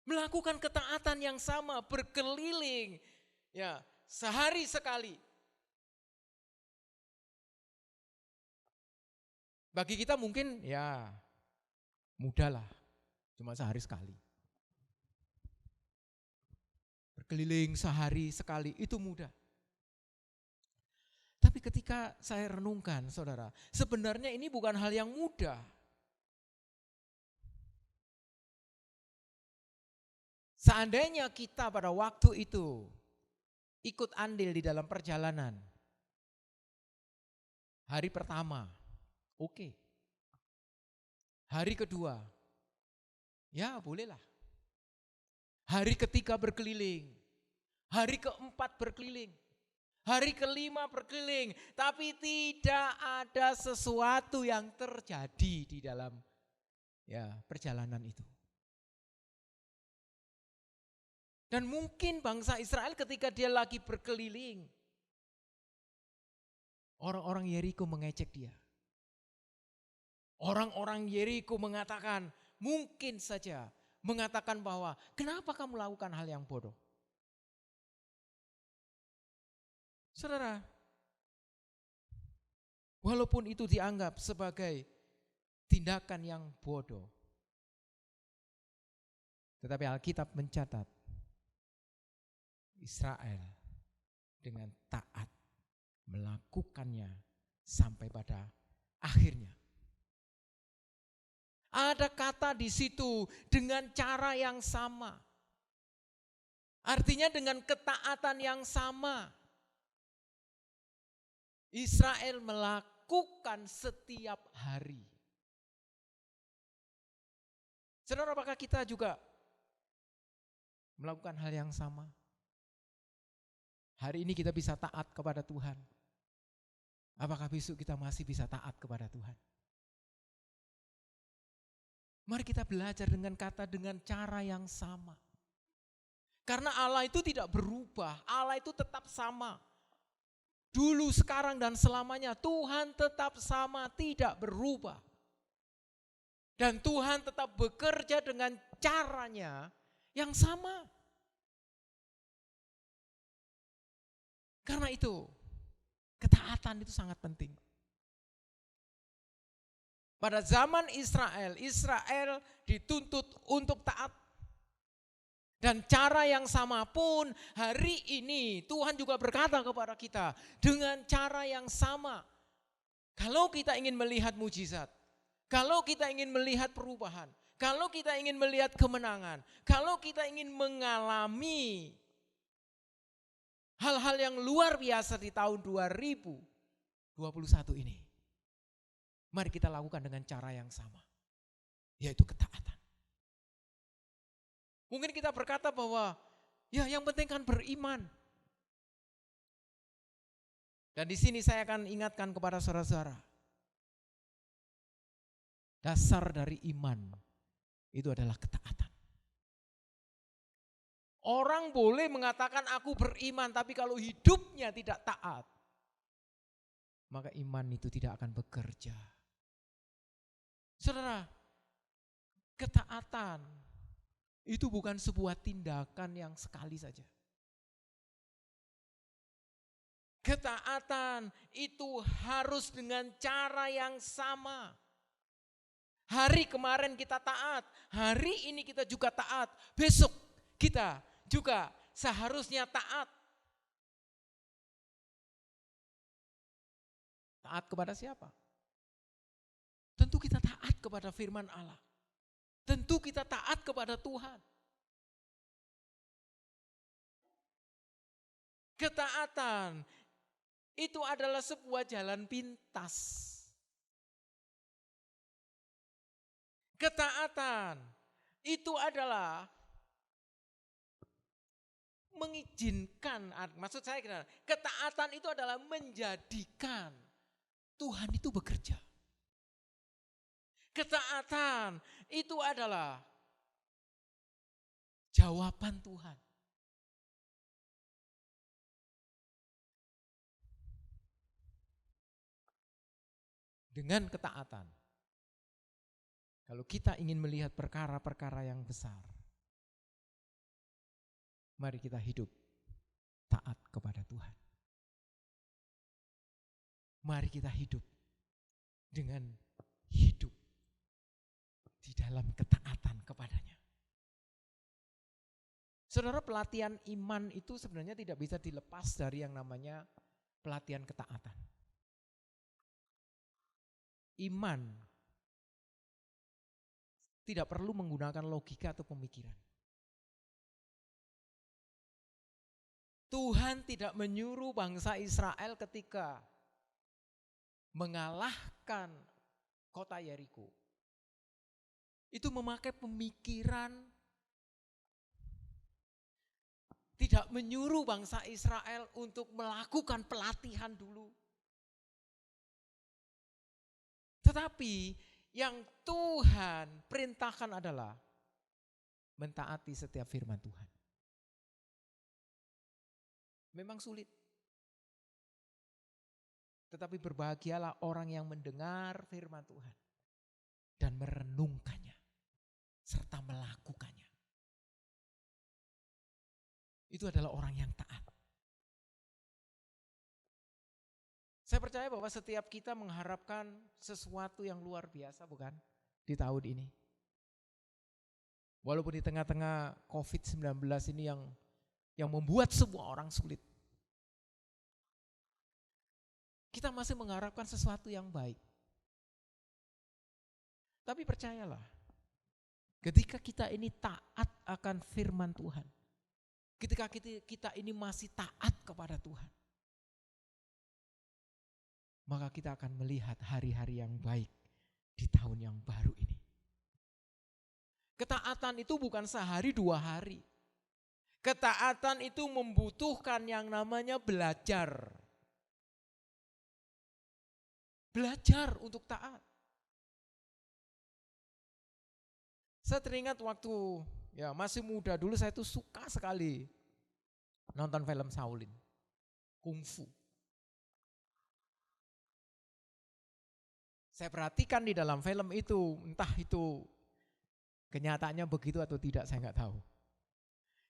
Melakukan ketaatan yang sama, berkeliling ya sehari sekali. Bagi kita mungkin ya mudahlah, cuma sehari sekali. Berkeliling sehari sekali itu mudah. Tapi ketika saya renungkan, saudara, sebenarnya ini bukan hal yang mudah. Seandainya kita pada waktu itu ikut andil di dalam perjalanan, hari pertama, oke. Hari kedua, ya bolehlah. Hari ketiga berkeliling, hari keempat berkeliling, hari kelima berkeliling, tapi tidak ada sesuatu yang terjadi di dalam ya perjalanan itu. Dan mungkin bangsa Israel ketika dia lagi berkeliling, orang-orang Yeriko mengecek dia. Orang-orang Yeriko mengatakan, mungkin saja mengatakan bahwa kenapa kamu lakukan hal yang bodoh? Saudara, walaupun itu dianggap sebagai tindakan yang bodoh, tetapi Alkitab mencatat Israel dengan taat melakukannya sampai pada akhirnya. Ada kata di situ dengan cara yang sama. Artinya dengan ketaatan yang sama. Israel melakukan setiap hari. Saudara, apakah kita juga melakukan hal yang sama? Hari ini kita bisa taat kepada Tuhan. Apakah besok kita masih bisa taat kepada Tuhan? Mari kita belajar dengan kata, dengan cara yang sama. Karena Allah itu tidak berubah, Allah itu tetap sama. Dulu, sekarang, dan selamanya Tuhan tetap sama, tidak berubah. Dan Tuhan tetap bekerja dengan caranya yang sama. Karena itu, ketaatan itu sangat penting. Pada zaman Israel dituntut untuk taat. Dan cara yang sama pun hari ini Tuhan juga berkata kepada kita dengan cara yang sama. Kalau kita ingin melihat mujizat, kalau kita ingin melihat perubahan, kalau kita ingin melihat kemenangan, kalau kita ingin mengalami hal-hal yang luar biasa di tahun 2021 ini, mari kita lakukan dengan cara yang sama, yaitu ketaatan. Mungkin kita berkata bahwa ya yang penting kan beriman. Dan di sini saya akan ingatkan kepada saudara-saudara, dasar dari iman itu adalah ketaatan. Orang boleh mengatakan aku beriman, tapi kalau hidupnya tidak taat, maka iman itu tidak akan bekerja. Saudara, ketaatan itu bukan sebuah tindakan yang sekali saja. Ketaatan itu harus dengan cara yang sama. Hari kemarin kita taat, hari ini kita juga taat, besok kita juga seharusnya taat. Taat kepada siapa? Tentu kita taat kepada firman Allah. Tentu kita taat kepada Tuhan. Ketaatan itu adalah sebuah jalan pintas. Ketaatan itu adalah mengizinkan, maksud saya ketaatan itu adalah menjadikan Tuhan itu bekerja. Ketaatan itu adalah jawaban Tuhan. Dengan ketaatan, kalau kita ingin melihat perkara-perkara yang besar, mari kita hidup taat kepada Tuhan. Mari kita hidup dengan hidup di dalam ketaatan kepadanya. Saudara, pelatihan iman itu sebenarnya tidak bisa dilepas dari yang namanya pelatihan ketaatan. Iman tidak perlu menggunakan logika atau pemikiran. Tuhan tidak menyuruh bangsa Israel ketika mengalahkan kota Yeriko. Itu memakai pemikiran, tidak menyuruh bangsa Israel untuk melakukan pelatihan dulu. Tetapi yang Tuhan perintahkan adalah mentaati setiap firman Tuhan. Memang sulit. Tetapi berbahagialah orang yang mendengar firman Tuhan dan merenungkannya serta melakukannya. Itu adalah orang yang taat. Saya percaya bahwa setiap kita mengharapkan sesuatu yang luar biasa, bukan? Di tahun ini. Walaupun di tengah-tengah COVID-19 ini yang membuat semua orang sulit. Kita masih mengharapkan sesuatu yang baik. Tapi percayalah, ketika kita ini taat akan firman Tuhan, ketika kita ini masih taat kepada Tuhan, maka kita akan melihat hari-hari yang baik di tahun yang baru ini. Ketaatan itu bukan sehari dua hari. Ketaatan itu membutuhkan yang namanya belajar. Belajar untuk taat. Saya teringat waktu masih muda dulu, saya tuh suka sekali nonton film Shaolin, kungfu. Saya perhatikan di dalam film itu, entah itu kenyataannya begitu atau tidak, saya nggak tahu.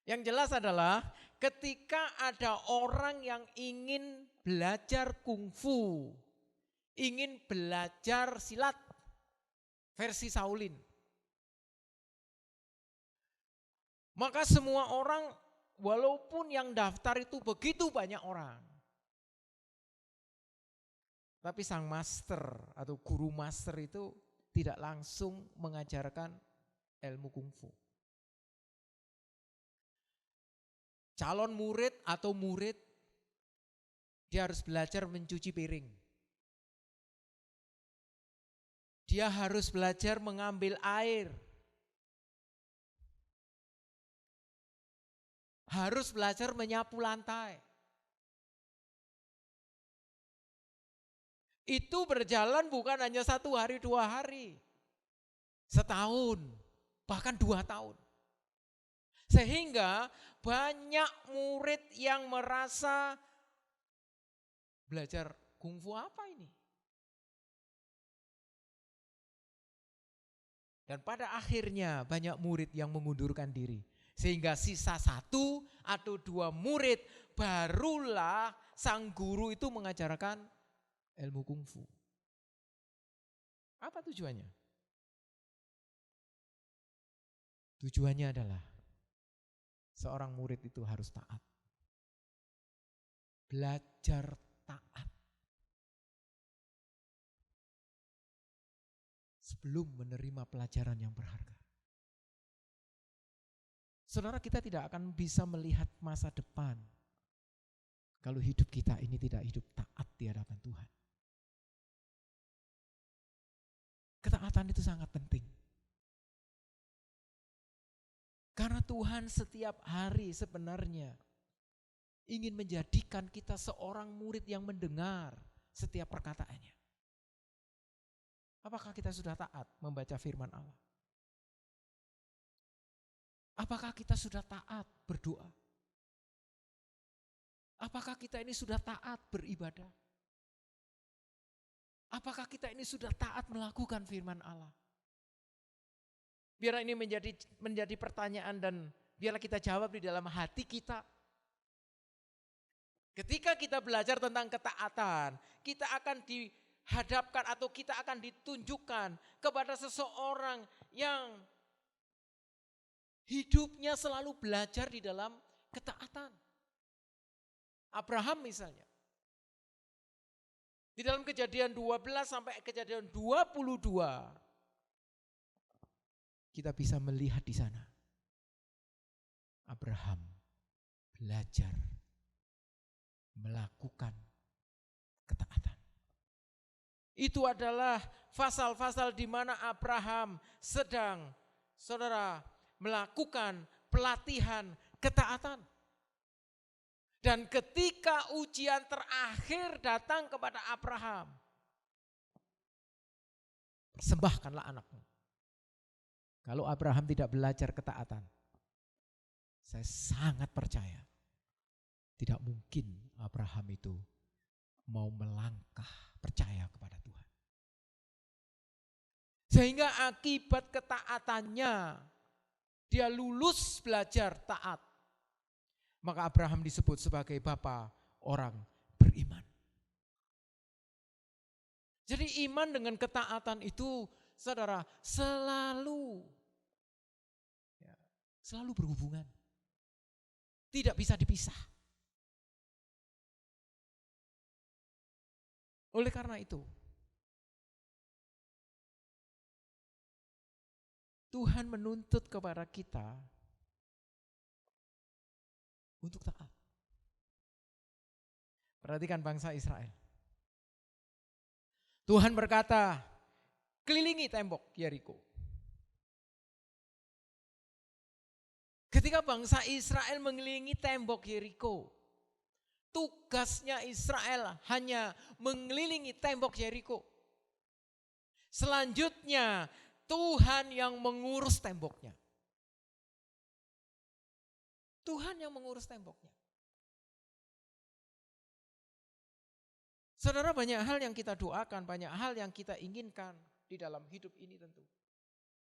Yang jelas adalah ketika ada orang yang ingin belajar kungfu, ingin belajar silat versi Shaolin, maka semua orang, walaupun yang daftar itu begitu banyak orang, tapi sang master atau guru master itu tidak langsung mengajarkan ilmu kungfu. Calon murid atau murid, dia harus belajar mencuci piring. Dia harus belajar mengambil air. Harus belajar menyapu lantai. Itu berjalan bukan hanya 1 hari 2 hari, setahun, bahkan 2 tahun. Sehingga banyak murid yang merasa belajar kungfu apa ini? Dan pada akhirnya banyak murid yang mengundurkan diri. Sehingga sisa 1 atau 2 murid barulah sang guru itu mengajarkan ilmu kungfu. Apa tujuannya? Tujuannya adalah seorang murid itu harus taat. Belajar taat. Sebelum menerima pelajaran yang berharga. Saudara, kita tidak akan bisa melihat masa depan kalau hidup kita ini tidak hidup taat di hadapan Tuhan. Ketaatan itu sangat penting. Karena Tuhan setiap hari sebenarnya ingin menjadikan kita seorang murid yang mendengar setiap perkataannya. Apakah kita sudah taat membaca firman Allah? Apakah kita sudah taat berdoa? Apakah kita ini sudah taat beribadah? Apakah kita ini sudah taat melakukan firman Allah? Biar ini menjadi pertanyaan dan biarlah kita jawab di dalam hati kita. Ketika kita belajar tentang ketaatan, kita akan dihadapkan atau kita akan ditunjukkan kepada seseorang yang hidupnya selalu belajar di dalam ketaatan. Abraham misalnya. Di dalam Kejadian 12 sampai Kejadian 22, kita bisa melihat di sana. Abraham belajar melakukan ketaatan. Itu adalah pasal-pasal di mana Abraham sedang, saudara, melakukan pelatihan ketaatan. Dan ketika ujian terakhir datang kepada Abraham, persembahkanlah anakmu. Kalau Abraham tidak belajar ketaatan, saya sangat percaya tidak mungkin Abraham itu mau melangkah percaya kepada Tuhan. Sehingga akibat ketaatannya, dia lulus belajar taat. Maka Abraham disebut sebagai bapa orang beriman. Jadi iman dengan ketaatan itu, saudara, selalu berhubungan. Tidak bisa dipisah. Oleh karena itu, Tuhan menuntut kepada kita untuk taat. Perhatikan bangsa Israel. Tuhan berkata, kelilingi tembok Yeriko. Ketika bangsa Israel mengelilingi tembok Yeriko, tugasnya Israel hanya mengelilingi tembok Yeriko. Selanjutnya, Tuhan yang mengurus temboknya. Tuhan yang mengurus temboknya. Saudara, banyak hal yang kita doakan, banyak hal yang kita inginkan di dalam hidup ini tentu.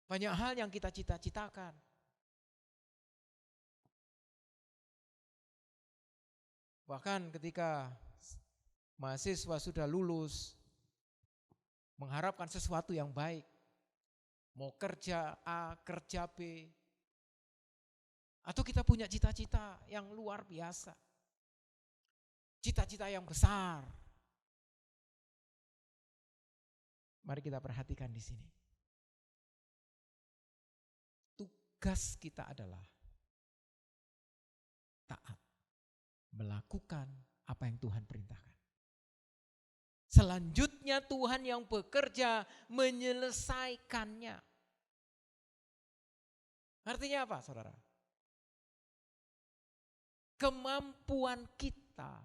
Banyak hal yang kita cita-citakan. Bahkan ketika mahasiswa sudah lulus, mengharapkan sesuatu yang baik, mau kerja A, kerja B, atau kita punya cita-cita yang luar biasa, cita-cita yang besar. Mari kita perhatikan di sini. Tugas kita adalah taat, melakukan apa yang Tuhan perintahkan. Selanjutnya Tuhan yang bekerja menyelesaikannya. Artinya apa, saudara? Kemampuan kita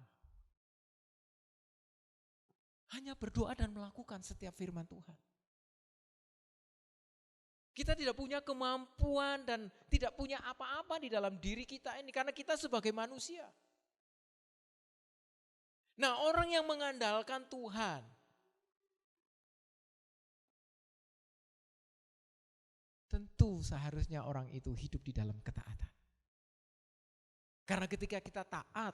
hanya berdoa dan melakukan setiap firman Tuhan. Kita tidak punya kemampuan dan tidak punya apa-apa di dalam diri kita ini karena kita sebagai manusia. Nah, orang yang mengandalkan Tuhan, tentu seharusnya orang itu hidup di dalam ketaatan. Karena ketika kita taat,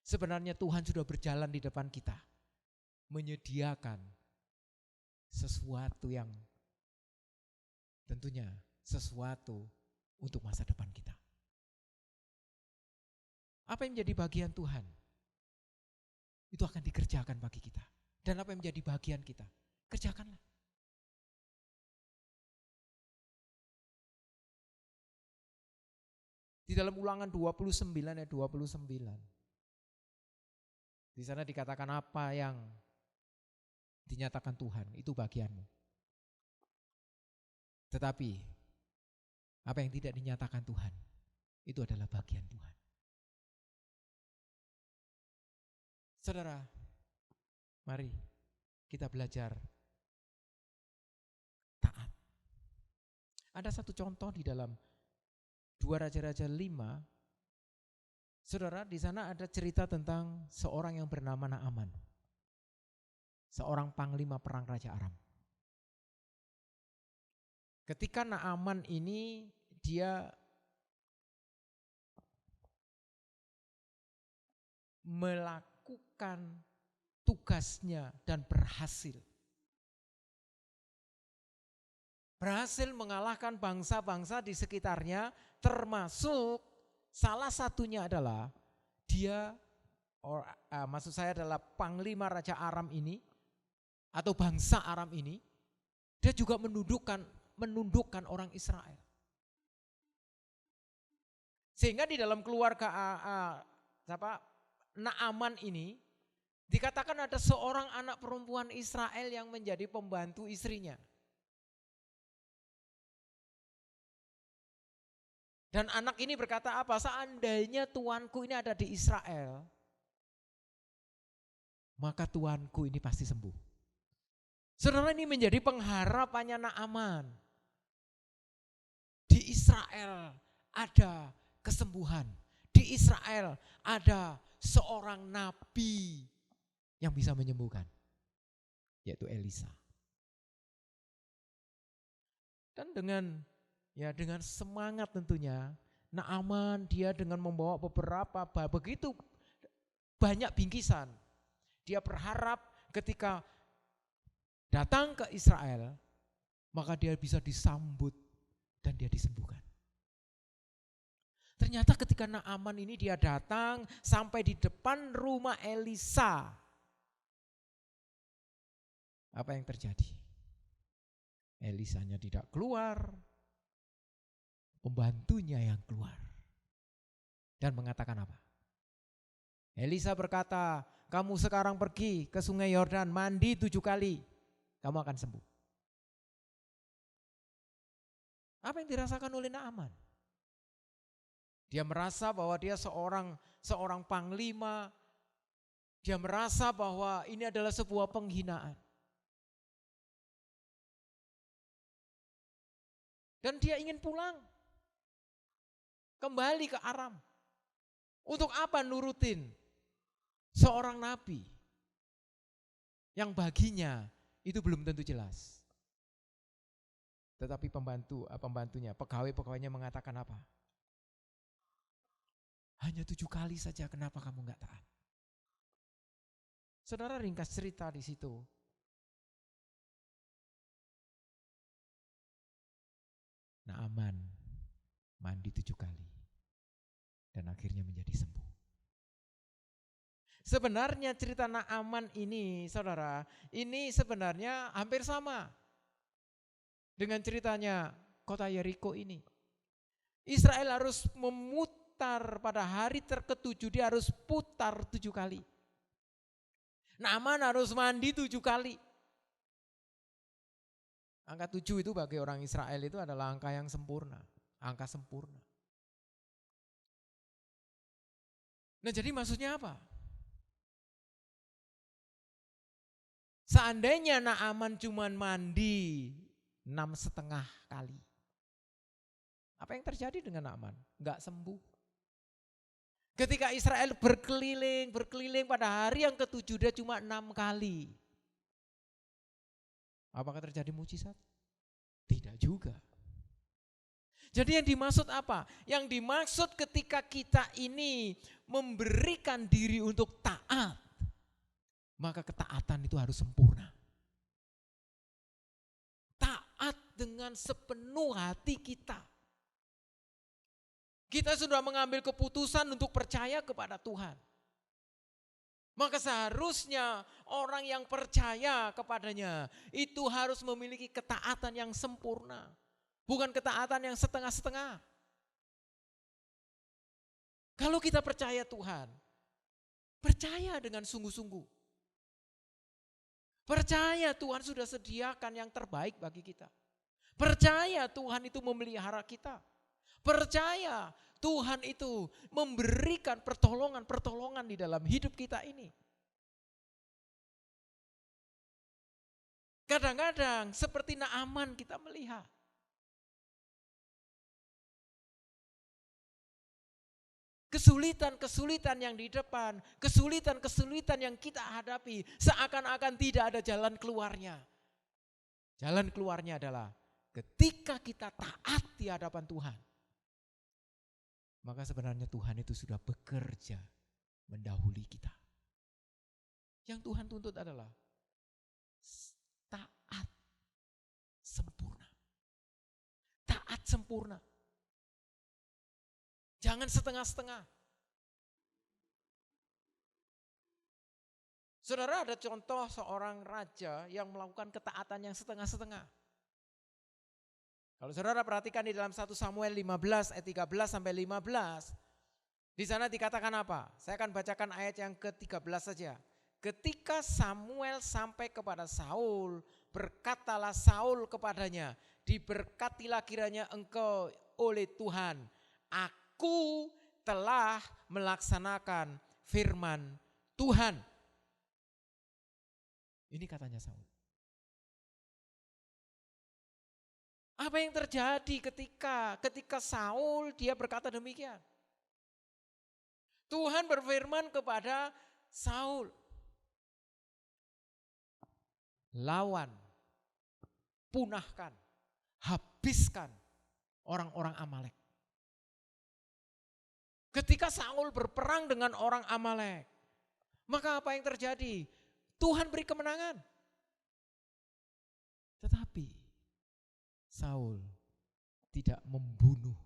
sebenarnya Tuhan sudah berjalan di depan kita, menyediakan sesuatu yang tentunya sesuatu untuk masa depan kita. Apa yang menjadi bagian Tuhan, itu akan dikerjakan bagi kita. Dan apa yang menjadi bagian kita, kerjakanlah. Di dalam Ulangan 29 ayat 29. Di sana dikatakan apa yang dinyatakan Tuhan, itu bagianmu. Tetapi apa yang tidak dinyatakan Tuhan, itu adalah bagian Tuhan. Saudara, mari kita belajar taat. Ada satu contoh di dalam 2 Raja-Raja 5. Saudara, di sana ada cerita tentang seorang yang bernama Naaman. Seorang panglima perang Raja Aram. Ketika Naaman ini dia melakukan tugasnya dan berhasil. Berhasil mengalahkan bangsa-bangsa di sekitarnya, termasuk salah satunya adalah dia, maksud saya adalah panglima Raja Aram ini, atau bangsa Aram ini, dia juga menundukkan orang Israel. Sehingga di dalam keluarga Naaman ini, dikatakan ada seorang anak perempuan Israel yang menjadi pembantu istrinya. Dan anak ini berkata apa? Seandainya tuanku ini ada di Israel, maka tuanku ini pasti sembuh. Saudara, ini menjadi pengharapannya Naaman. Di Israel ada kesembuhan. Di Israel ada seorang nabi yang bisa menyembuhkan, yaitu Elisa. Dan dengan semangat tentunya, Naaman dia dengan membawa begitu banyak bingkisan. Dia berharap ketika datang ke Israel, maka dia bisa disambut dan dia disembuhkan. Ternyata ketika Naaman ini dia datang sampai di depan rumah Elisa. Apa yang terjadi? Elisanya tidak keluar, pembantunya yang keluar. Dan mengatakan apa? Elisa berkata, kamu sekarang pergi ke sungai Yordan, mandi 7 kali, kamu akan sembuh. Apa yang dirasakan oleh Naaman? Dia merasa bahwa dia seorang panglima. Dia merasa bahwa ini adalah sebuah penghinaan. Dan dia ingin pulang. Kembali ke Aram. Untuk apa nurutin seorang nabi yang baginya itu belum tentu jelas. Tetapi pembantunya, pegawai-pegawainya mengatakan apa? Hanya 7 kali saja, kenapa kamu enggak taat? Saudara, ringkas cerita di situ. Naaman mandi 7 kali dan akhirnya menjadi sembuh. Sebenarnya cerita Naaman ini, saudara, ini sebenarnya hampir sama dengan ceritanya kota Yeriko ini. Israel harus memutar pada hari ke-7, dia harus putar 7 kali. Naaman harus mandi 7 kali. Angka 7 itu bagi orang Israel itu adalah angka yang sempurna, angka sempurna. Nah, jadi maksudnya apa? Seandainya Naaman cuma mandi 6,5 kali. Apa yang terjadi dengan Naaman? Enggak sembuh. Ketika Israel berkeliling pada hari yang ke-7 dia cuma 6 kali. Apakah terjadi mujizat? Tidak juga. Jadi yang dimaksud apa? Yang dimaksud ketika kita ini memberikan diri untuk taat, maka ketaatan itu harus sempurna. Taat dengan sepenuh hati kita. Kita sudah mengambil keputusan untuk percaya kepada Tuhan. Maka seharusnya orang yang percaya kepadanya itu harus memiliki ketaatan yang sempurna. Bukan ketaatan yang setengah-setengah. Kalau kita percaya Tuhan, percaya dengan sungguh-sungguh. Percaya Tuhan sudah sediakan yang terbaik bagi kita. Percaya Tuhan itu memelihara kita. Percaya Tuhan itu memberikan pertolongan-pertolongan di dalam hidup kita ini. Kadang-kadang seperti Naaman kita melihat. Kesulitan-kesulitan yang di depan, kesulitan-kesulitan yang kita hadapi, seakan-akan tidak ada jalan keluarnya. Jalan keluarnya adalah ketika kita taat di hadapan Tuhan. Maka sebenarnya Tuhan itu sudah bekerja mendahului kita. Yang Tuhan tuntut adalah taat sempurna. Taat sempurna. Jangan setengah-setengah. Saudara, ada contoh seorang raja yang melakukan ketaatan yang setengah-setengah. Kalau saudara perhatikan di dalam 1 Samuel 15 ayat 13 sampai 15, di sana dikatakan apa? Saya akan bacakan ayat yang ke-13 saja. Ketika Samuel sampai kepada Saul, berkatalah Saul kepadanya, diberkatilah kiranya engkau oleh Tuhan. Aku telah melaksanakan firman Tuhan. Ini katanya Saul. Apa yang terjadi ketika Saul dia berkata demikian? Tuhan berfirman kepada Saul, lawan, punahkan, habiskan orang-orang Amalek. Ketika Saul berperang dengan orang Amalek, maka apa yang terjadi? Tuhan beri kemenangan. Tetapi Saul tidak membunuh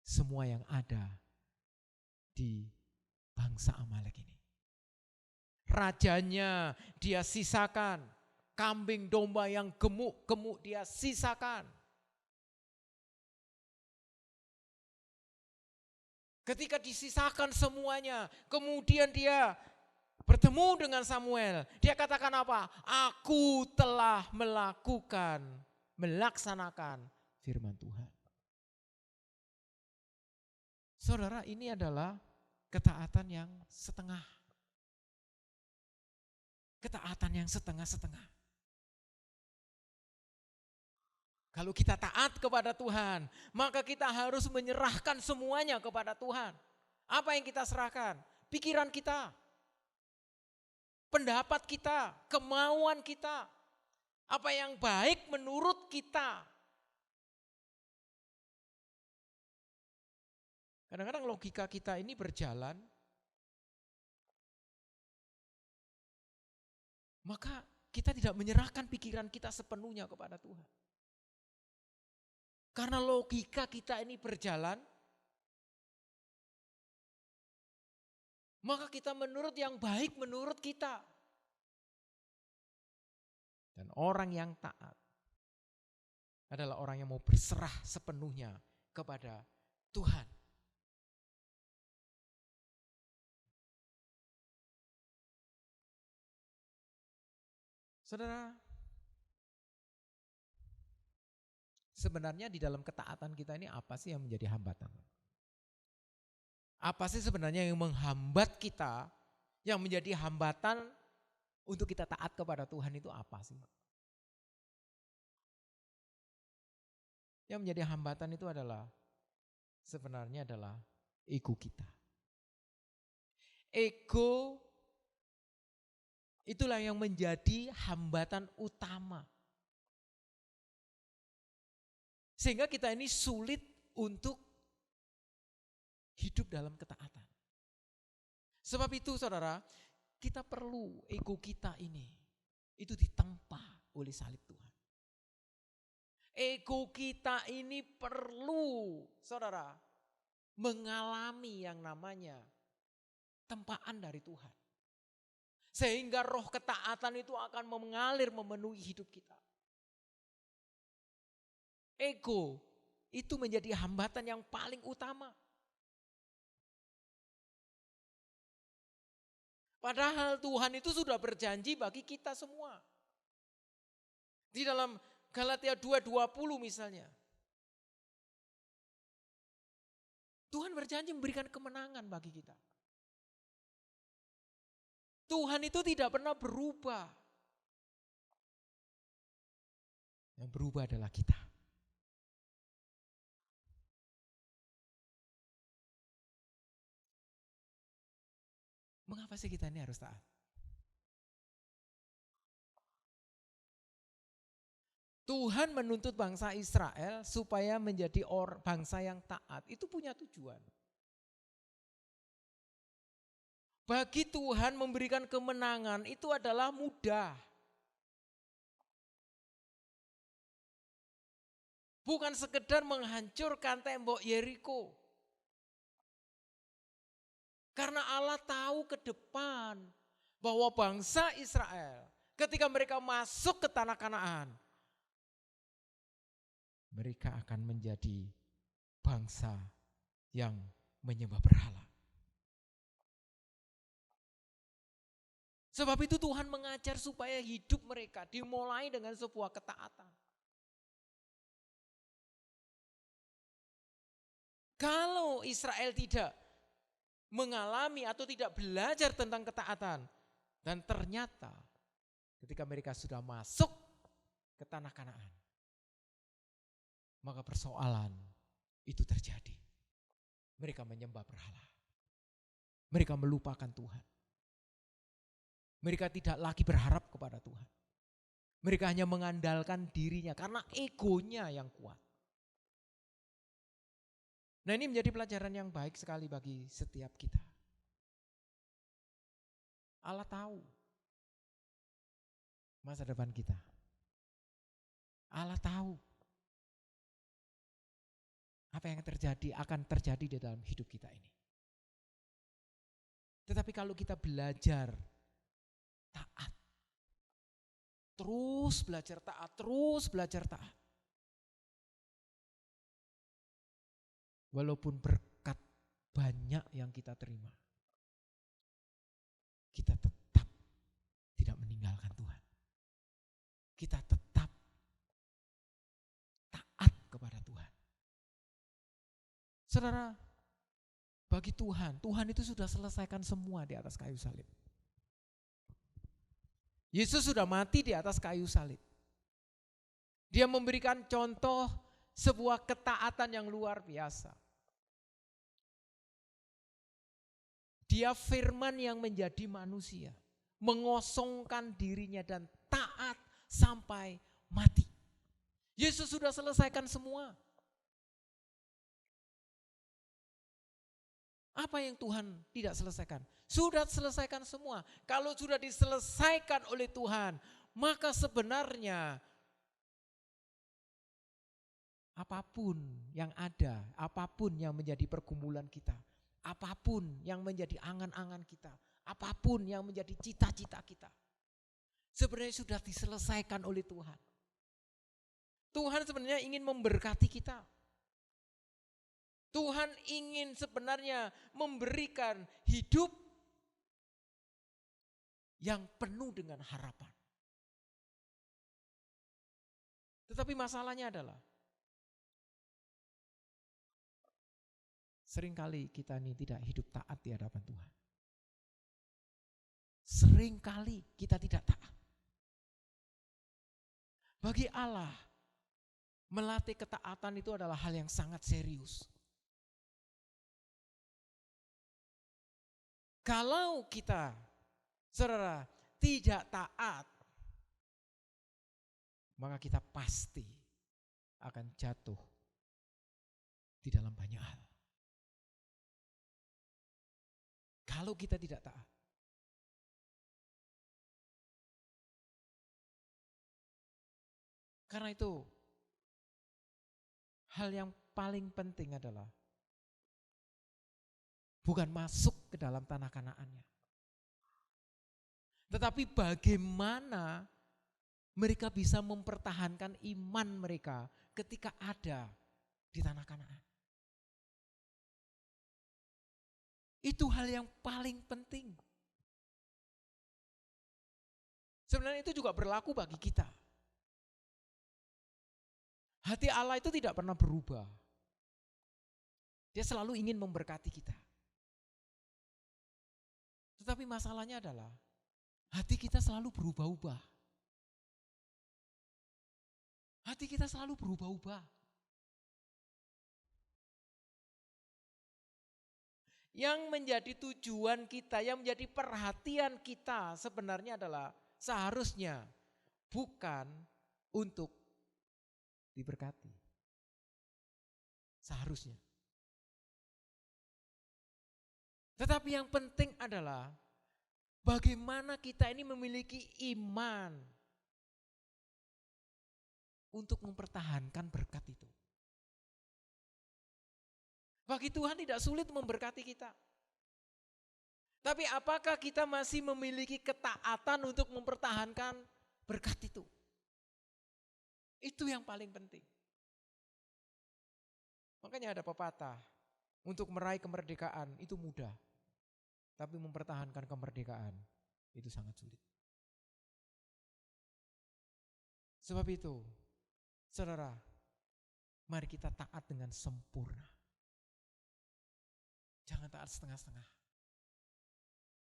semua yang ada di bangsa Amalek ini. Rajanya dia sisakan, kambing domba yang gemuk-gemuk dia sisakan. Ketika disisakan semuanya, kemudian dia bertemu dengan Samuel. Dia katakan apa? Aku telah melaksanakan firman Tuhan. Saudara, ini adalah ketaatan yang setengah. Ketaatan yang setengah-setengah. Kalau kita taat kepada Tuhan, maka kita harus menyerahkan semuanya kepada Tuhan. Apa yang kita serahkan? Pikiran kita, pendapat kita, kemauan kita, apa yang baik menurut kita. Kadang-kadang logika kita ini berjalan, maka kita tidak menyerahkan pikiran kita sepenuhnya kepada Tuhan. Karena logika kita ini berjalan, maka kita menurut yang baik menurut kita. Dan orang yang taat adalah orang yang mau berserah sepenuhnya kepada Tuhan. Saudara, sebenarnya di dalam ketaatan kita ini apa sih yang menjadi hambatan? Apa sih sebenarnya yang menghambat kita, yang menjadi hambatan untuk kita taat kepada Tuhan itu apa sih? Yang menjadi hambatan itu adalah sebenarnya adalah ego kita. Ego itulah yang menjadi hambatan utama. Sehingga kita ini sulit untuk hidup dalam ketaatan. Sebab itu saudara, kita perlu ego kita ini itu ditempa oleh salib Tuhan. Ego kita ini perlu saudara mengalami yang namanya tempaan dari Tuhan. Sehingga roh ketaatan itu akan mengalir memenuhi hidup kita. Ego itu menjadi hambatan yang paling utama. Padahal Tuhan itu sudah berjanji bagi kita semua. Di dalam Galatia 2:20 misalnya. Tuhan berjanji memberikan kemenangan bagi kita. Tuhan itu tidak pernah berubah. Yang berubah adalah kita. Mengapa sih kita ini harus taat? Tuhan menuntut bangsa Israel supaya menjadi bangsa yang taat. Itu punya tujuan. Bagi Tuhan memberikan kemenangan itu adalah mudah. Bukan sekedar menghancurkan tembok Yeriko. Karena Allah tahu ke depan bahwa bangsa Israel ketika mereka masuk ke tanah Kanaan, mereka akan menjadi bangsa yang menyembah berhala. Sebab itu Tuhan mengajar supaya hidup mereka dimulai dengan sebuah ketaatan. Kalau Israel tidak mengalami atau tidak belajar tentang ketaatan, dan ternyata ketika mereka sudah masuk ke tanah Kanaan, maka persoalan itu terjadi. Mereka menyembah berhala. Mereka melupakan Tuhan. Mereka tidak lagi berharap kepada Tuhan. Mereka hanya mengandalkan dirinya karena egonya yang kuat. Nah, ini menjadi pelajaran yang baik sekali bagi setiap kita. Allah tahu masa depan kita. Allah tahu apa yang akan terjadi di dalam hidup kita ini. Tetapi kalau kita belajar taat, terus belajar taat. Walaupun berkat banyak yang kita terima, kita tetap tidak meninggalkan Tuhan. Kita tetap taat kepada Tuhan. Saudara, bagi Tuhan itu sudah selesaikan semua di atas kayu salib. Yesus sudah mati di atas kayu salib. Dia memberikan contoh sebuah ketaatan yang luar biasa. Dia firman yang menjadi manusia, mengosongkan dirinya dan taat sampai mati. Yesus sudah selesaikan semua. Apa yang Tuhan tidak selesaikan? Sudah selesaikan semua. Kalau sudah diselesaikan oleh Tuhan, maka sebenarnya apapun yang ada, apapun yang menjadi pergumulan kita, apapun yang menjadi angan-angan kita, apapun yang menjadi cita-cita kita, sebenarnya sudah diselesaikan oleh Tuhan. Tuhan sebenarnya ingin memberkati kita. Tuhan ingin sebenarnya memberikan hidup yang penuh dengan harapan. Tetapi masalahnya adalah seringkali kita ini tidak hidup taat di hadapan Tuhan. Seringkali kita tidak taat. Bagi Allah, Melatih ketaatan itu adalah hal yang sangat serius. Kalau kita, saudara, tidak taat, maka kita pasti akan jatuh di dalam banyak hal. Kalau kita tidak taat. Karena itu, hal yang paling penting adalah bukan masuk ke dalam tanah Kanaannya, tetapi bagaimana mereka bisa mempertahankan iman mereka ketika ada di tanah Kanaan. Itu hal yang paling penting. Sebenarnya itu juga berlaku bagi kita. Hati Allah itu tidak pernah berubah. Dia selalu ingin memberkati kita. Tetapi masalahnya adalah hati kita selalu berubah-ubah. Hati kita selalu berubah-ubah. Yang menjadi tujuan kita, yang menjadi perhatian kita sebenarnya adalah seharusnya bukan untuk diberkati. Seharusnya. Tetapi yang penting adalah bagaimana kita ini memiliki iman untuk mempertahankan berkat itu. Bagi Tuhan tidak sulit memberkati kita. Tapi apakah kita masih memiliki ketaatan untuk mempertahankan berkat itu? Itu yang paling penting. Makanya ada pepatah, untuk meraih kemerdekaan itu mudah. Tapi mempertahankan kemerdekaan itu sangat sulit. Sebab itu, saudara, mari kita taat dengan sempurna. Jangan taat setengah-setengah.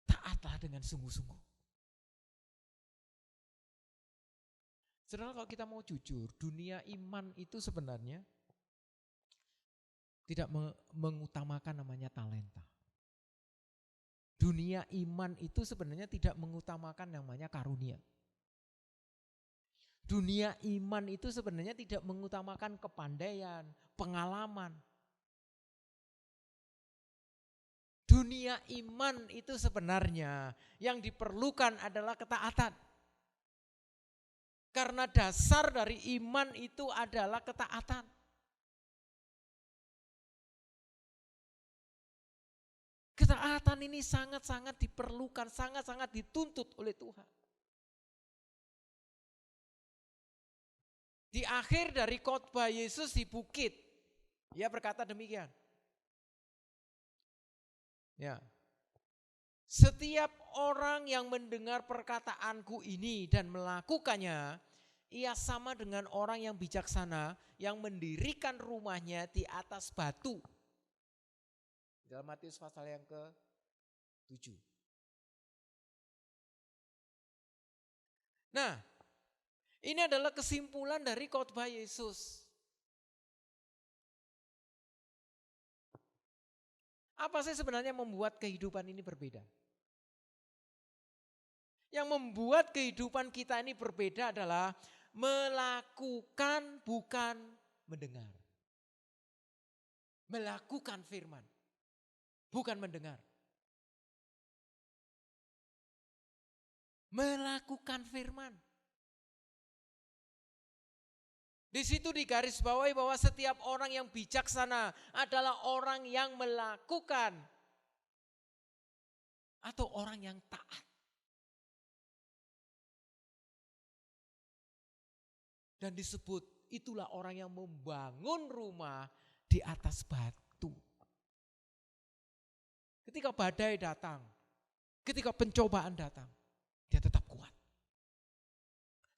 Taatlah dengan sungguh-sungguh. Saudara, kalau kita mau jujur, dunia iman itu sebenarnya tidak mengutamakan namanya talenta. Dunia iman itu sebenarnya tidak mengutamakan namanya karunia. Dunia iman itu sebenarnya tidak mengutamakan kepandaian, pengalaman. Dunia iman itu sebenarnya yang diperlukan adalah ketaatan. Karena dasar dari iman itu adalah ketaatan. Ketaatan ini sangat-sangat diperlukan, sangat-sangat dituntut oleh Tuhan. Di akhir dari khotbah Yesus di bukit, ia berkata demikian. Ya. Setiap orang yang mendengar perkataanku ini dan melakukannya, ia sama dengan orang yang bijaksana yang mendirikan rumahnya di atas batu. Dalam Matius pasal yang ke-7. Nah, ini adalah kesimpulan dari khotbah Yesus. Apa sih sebenarnya membuat kehidupan ini berbeda? Yang membuat kehidupan kita ini berbeda adalah melakukan bukan mendengar. Melakukan firman. Bukan mendengar. Melakukan firman. Di situ digarisbawahi bahwa setiap orang yang bijaksana adalah orang yang melakukan atau orang yang taat. Dan disebut itulah orang yang membangun rumah di atas batu. Ketika badai datang, ketika pencobaan datang, dia tetap kuat.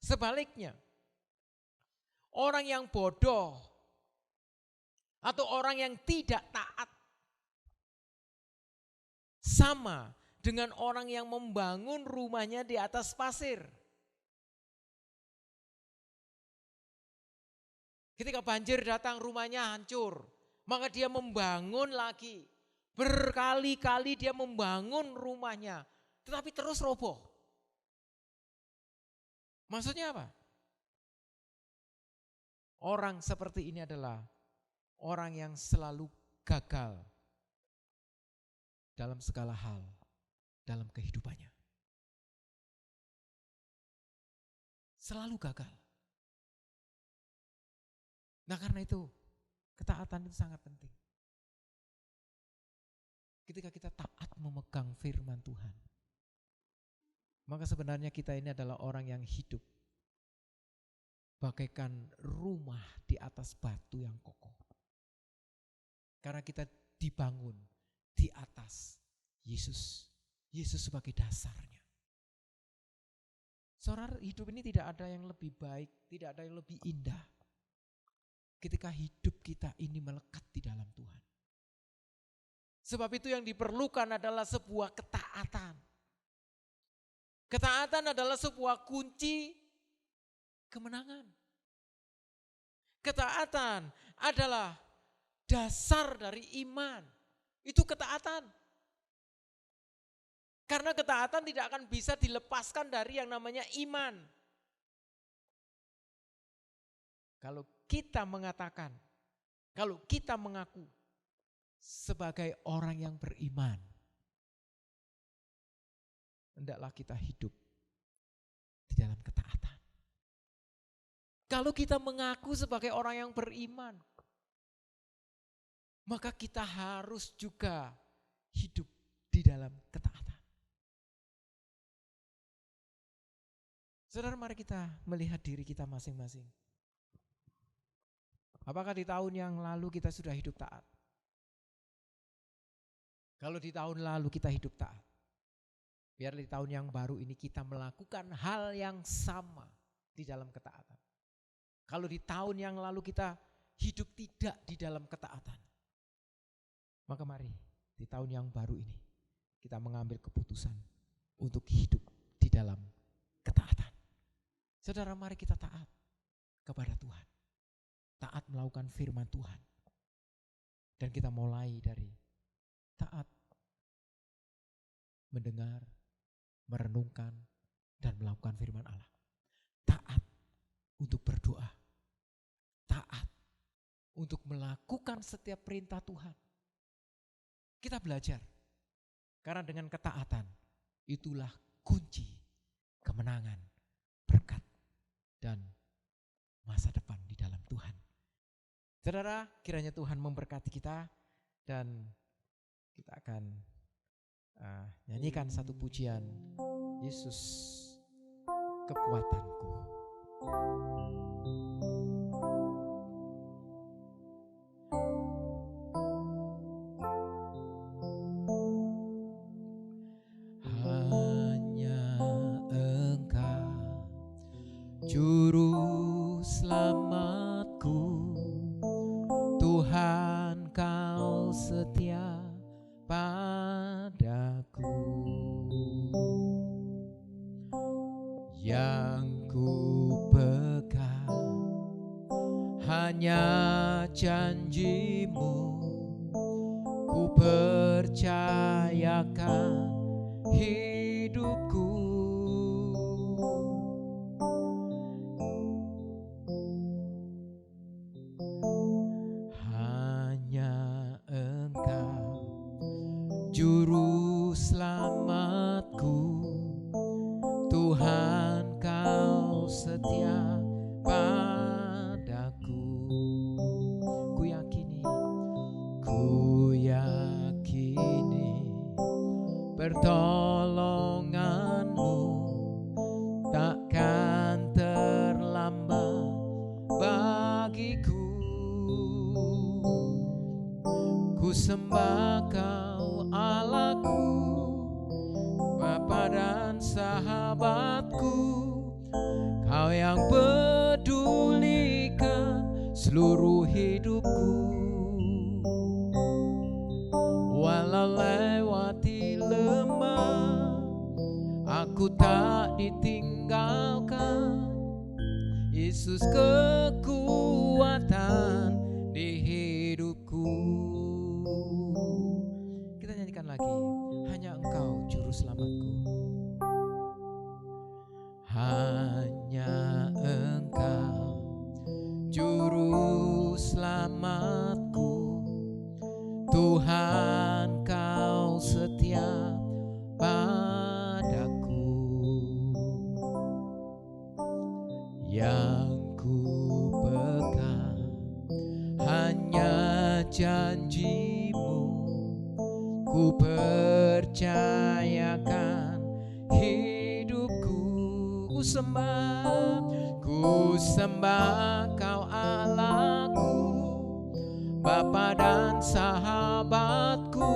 Sebaliknya, orang yang bodoh atau orang yang tidak taat sama dengan orang yang membangun rumahnya di atas pasir. Ketika banjir datang rumahnya hancur. Maka dia membangun lagi. Berkali-kali dia membangun rumahnya. Tetapi terus roboh. Maksudnya apa? Orang seperti ini adalah orang yang selalu gagal dalam segala hal dalam kehidupannya. Selalu gagal. Nah karena itu ketaatan itu sangat penting. Ketika kita taat memegang firman Tuhan, maka sebenarnya kita ini adalah orang yang hidup bagaikan rumah di atas batu yang kokoh. Karena kita dibangun di atas Yesus. Yesus sebagai dasarnya. Saudara, hidup ini tidak ada yang lebih baik, tidak ada yang lebih indah. Ketika hidup kita ini melekat di dalam Tuhan. Sebab itu yang diperlukan adalah sebuah ketaatan. Ketaatan adalah sebuah kunci kemenangan. Ketaatan adalah dasar dari iman. Itu ketaatan. Karena ketaatan tidak akan bisa dilepaskan dari yang namanya iman. Kalau kita mengatakan, kalau kita mengaku sebagai orang yang beriman, hendaklah kita hidup di dalam ketaatan. Kalau kita mengaku sebagai orang yang beriman, maka kita harus juga hidup di dalam ketaatan. Saudara, mari kita melihat diri kita masing-masing. Apakah di tahun yang lalu kita sudah hidup taat? Kalau di tahun lalu kita hidup taat, biar di tahun yang baru ini kita melakukan hal yang sama di dalam ketaatan. Kalau di tahun yang lalu kita hidup tidak di dalam ketaatan, maka mari di tahun yang baru ini kita mengambil keputusan untuk hidup di dalam ketaatan. Saudara, mari kita taat kepada Tuhan. Taat melakukan firman Tuhan. Dan kita mulai dari taat mendengar, merenungkan, dan melakukan firman Allah. Taat untuk berdoa. Taat untuk melakukan setiap perintah Tuhan. Kita belajar. Karena dengan ketaatan, itulah kunci kemenangan, berkat, dan masa depan di dalam Tuhan. Saudara, kiranya Tuhan memberkati kita dan kita akan nyanyikan satu pujian, Yesus kekuatanku. Hanya Engkau juru selamatku, Tuhan Kau setia padaku. Yang ku pegang hanya janji-Mu, ku percayakan hidupku. Hanya Engkau juru selamatku, Tuhan Kau setia padaku. Ku yakini pertolongan-Mu takkan terlambat bagiku. Ku sembah Kau Allahku, Bapa dan sahabatku, Kau yang pedulikan seluruh hidupku. Walau lewati lemah, aku tak ditinggalkan. Yesus kekuatan di hidupku. Kita nyanyikan lagi, hanya Engkau juru selamatku. Hanya Engkau juru selamatku, Tuhan Kau setia padaku. Yang ku pegang hanya janji-Mu, ku percayakan hidupku. Ku sembah Kau Allahku, Bapa dan sahabatku,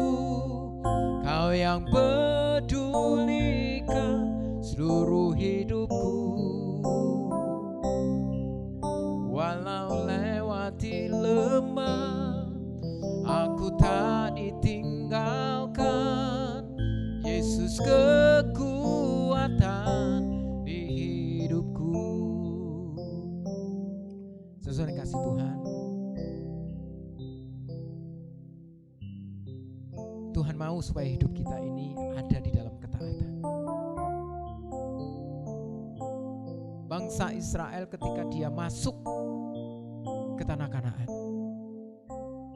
Kau yang pedulikan seluruh hidupku. Walau lewati lembah, aku tak ditinggalkan. Yesus kekuatan di hidupku. Sesuai kasih Tuhan, Tuhan mau supaya hidup kita ini ada di dalam ketaatan. Bangsa Israel ketika dia masuk ke tanah Kanaan,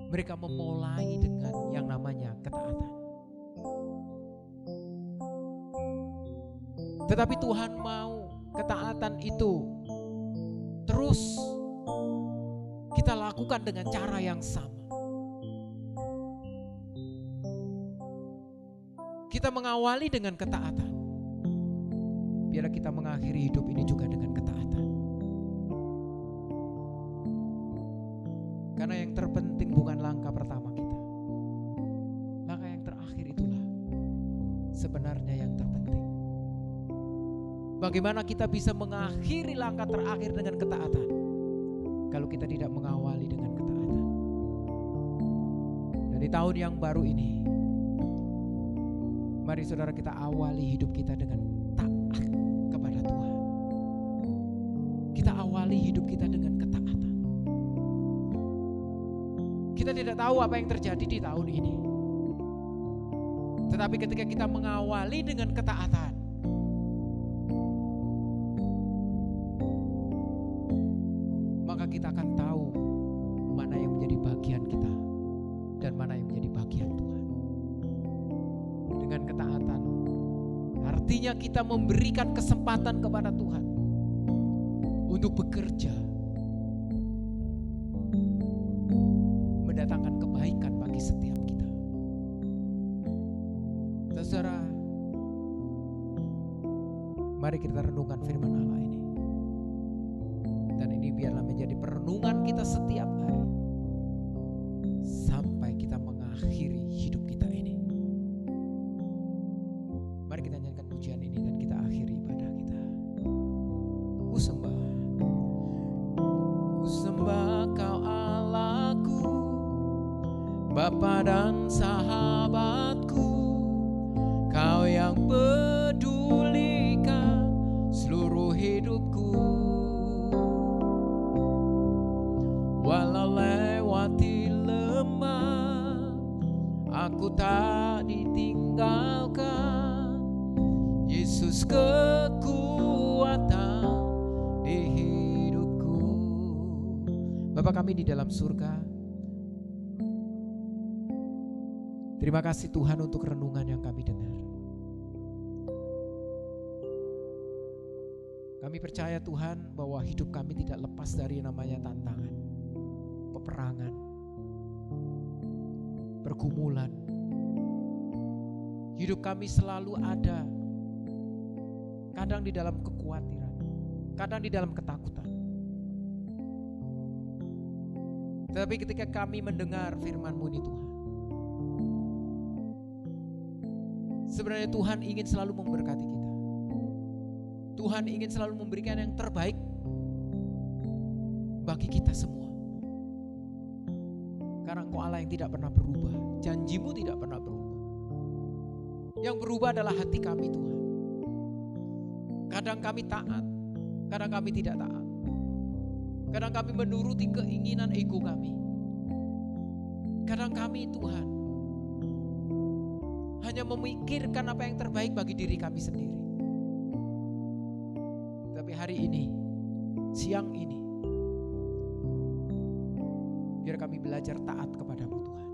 mereka memulai dengan yang namanya ketaatan. Tetapi Tuhan mau ketaatan itu terus kita lakukan dengan cara yang sama. Kita mengawali dengan ketaatan, biar kita mengakhiri hidup ini juga dengan ketaatan. Karena yang terpenting bukan langkah pertama kita, langkah yang terakhir itulah sebenarnya yang terpenting. Bagaimana kita bisa mengakhiri langkah terakhir dengan ketaatan kalau kita tidak mengawali dengan ketaatan? Dari tahun yang baru ini, mari saudara kita awali hidup kita dengan taat kepada Tuhan. Kita awali hidup kita dengan ketaatan. Kita tidak tahu apa yang terjadi di tahun ini, tetapi ketika kita mengawali dengan ketaatan, maka kita akan tahu mana yang menjadi bagian kita dan mana yang menjadi bagian Tuhan. Dengan ketaatan, artinya kita memberikan kesempatan kepada Tuhan untuk bekerja, mendatangkan kebaikan bagi setiap kita. Saudara, mari kita renungkan firman Allah ini. Dan ini biarlah menjadi perenungan kita setiap hari sampai kita mengakhiri hidup kita ini. Mari kita nyanyikan pujian ini dan kita akhiri ibadah kita. Ku sembah Kau Allahku, Bapa dan sahabatku, Kau yang pedulikan seluruh hidupku. Walau lewati lembah, aku tak ditinggalkan. Yesus kekuatan di hidupku. Bapa kami di dalam surga, terima kasih Tuhan untuk renungan yang kami dengar. Kami percaya Tuhan bahwa hidup kami tidak lepas dari namanya tantangan, peperangan, pergumulan. Hidup kami selalu ada, kadang di dalam kekhawatiran, kadang di dalam ketakutan. Tetapi ketika kami mendengar firman-Mu ini Tuhan, sebenarnya Tuhan ingin selalu memberkati kita. Tuhan ingin selalu memberikan yang terbaik bagi kita semua. Karena Engkau Allah yang tidak pernah berubah, janji-Mu tidak pernah berubah. Yang berubah adalah hati kami Tuhan. Kadang kami taat, kadang kami tidak taat. Kadang kami menuruti keinginan ego kami. Kadang kami Tuhan hanya memikirkan apa yang terbaik bagi diri kami sendiri. Tapi hari ini, siang ini, biar kami belajar taat kepadamu Tuhan.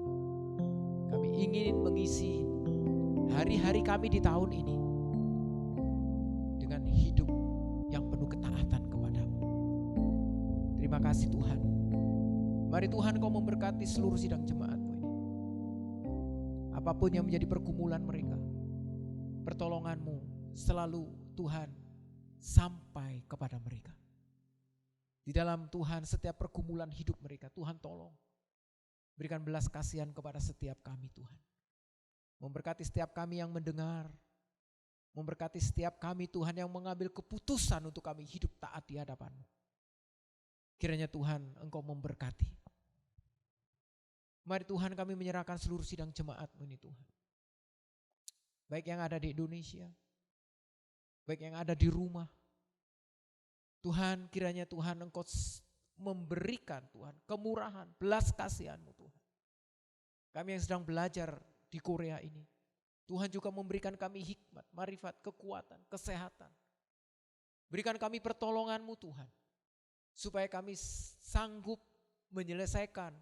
Kami ingin mengisi hari-hari kami di tahun ini dengan hidup yang penuh ketaatan kepadamu. Terima kasih Tuhan. Mari Tuhan Kau memberkati seluruh sidang jemaat-Mu ini. Apapun yang menjadi pergumulan mereka, pertolongan-Mu selalu Tuhan sampai kepada mereka. Di dalam Tuhan setiap pergumulan hidup mereka, Tuhan tolong. Berikan belas kasihan kepada setiap kami Tuhan. Memberkati setiap kami yang mendengar. Memberkati setiap kami Tuhan yang mengambil keputusan untuk kami hidup taat di hadapan-Mu. Kiranya Tuhan Engkau memberkati. Mari Tuhan kami menyerahkan seluruh sidang jemaat-Mu ini Tuhan. Baik yang ada di Indonesia, baik yang ada di rumah. Tuhan kiranya Tuhan Engkau memberikan Tuhan kemurahan, belas kasihan-Mu Tuhan. Kami yang sedang belajar di Korea ini, Tuhan juga memberikan kami hikmat, marifat, kekuatan, kesehatan. Berikan kami pertolongan-Mu Tuhan, supaya kami sanggup menyelesaikan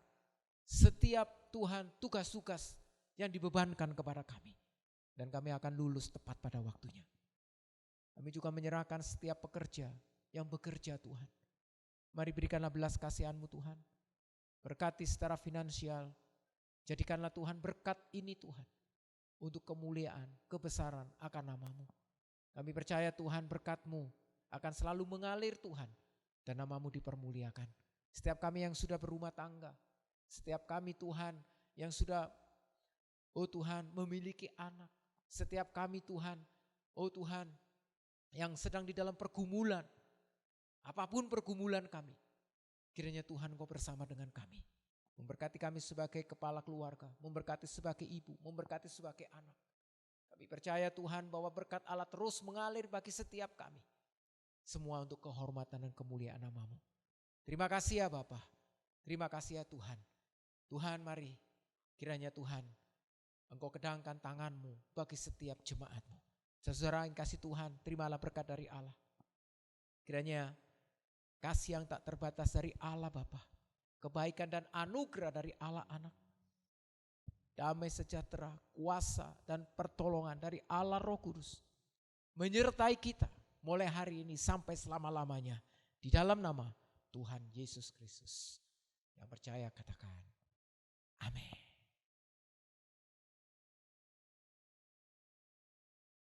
setiap Tuhan tugas-tugas yang dibebankan kepada kami. Dan kami akan lulus tepat pada waktunya. Kami juga menyerahkan setiap pekerja yang bekerja Tuhan. Mari berikanlah belas kasihan-Mu Tuhan. Berkati secara finansial. Jadikanlah Tuhan berkat ini Tuhan. Untuk kemuliaan, kebesaran akan nama-Mu. Kami percaya Tuhan berkat-Mu akan selalu mengalir Tuhan. Dan nama-Mu dipermuliakan. Setiap kami yang sudah berumah tangga. Setiap kami Tuhan yang sudah, oh Tuhan, memiliki anak. Setiap kami Tuhan, oh Tuhan, yang sedang di dalam pergumulan. Apapun pergumulan kami, kiranya Tuhan Kau bersama dengan kami. Memberkati kami sebagai kepala keluarga, memberkati sebagai ibu, memberkati sebagai anak. Kami percaya Tuhan bahwa berkat Allah terus mengalir bagi setiap kami. Semua untuk kehormatan dan kemuliaan nama-Mu. Terima kasih ya Bapa. Terima kasih ya Tuhan. Tuhan mari kiranya Tuhan Engkau kedangkan tangan-Mu bagi setiap jemaat-Mu. Saudara yang kasih Tuhan, terimalah berkat dari Allah. Kiranya kasih yang tak terbatas dari Allah Bapa, kebaikan dan anugerah dari Allah Anak, damai sejahtera, kuasa dan pertolongan dari Allah Roh Kudus menyertai kita mulai hari ini sampai selama-lamanya di dalam nama Tuhan Yesus Kristus. Yang percaya katakan amin.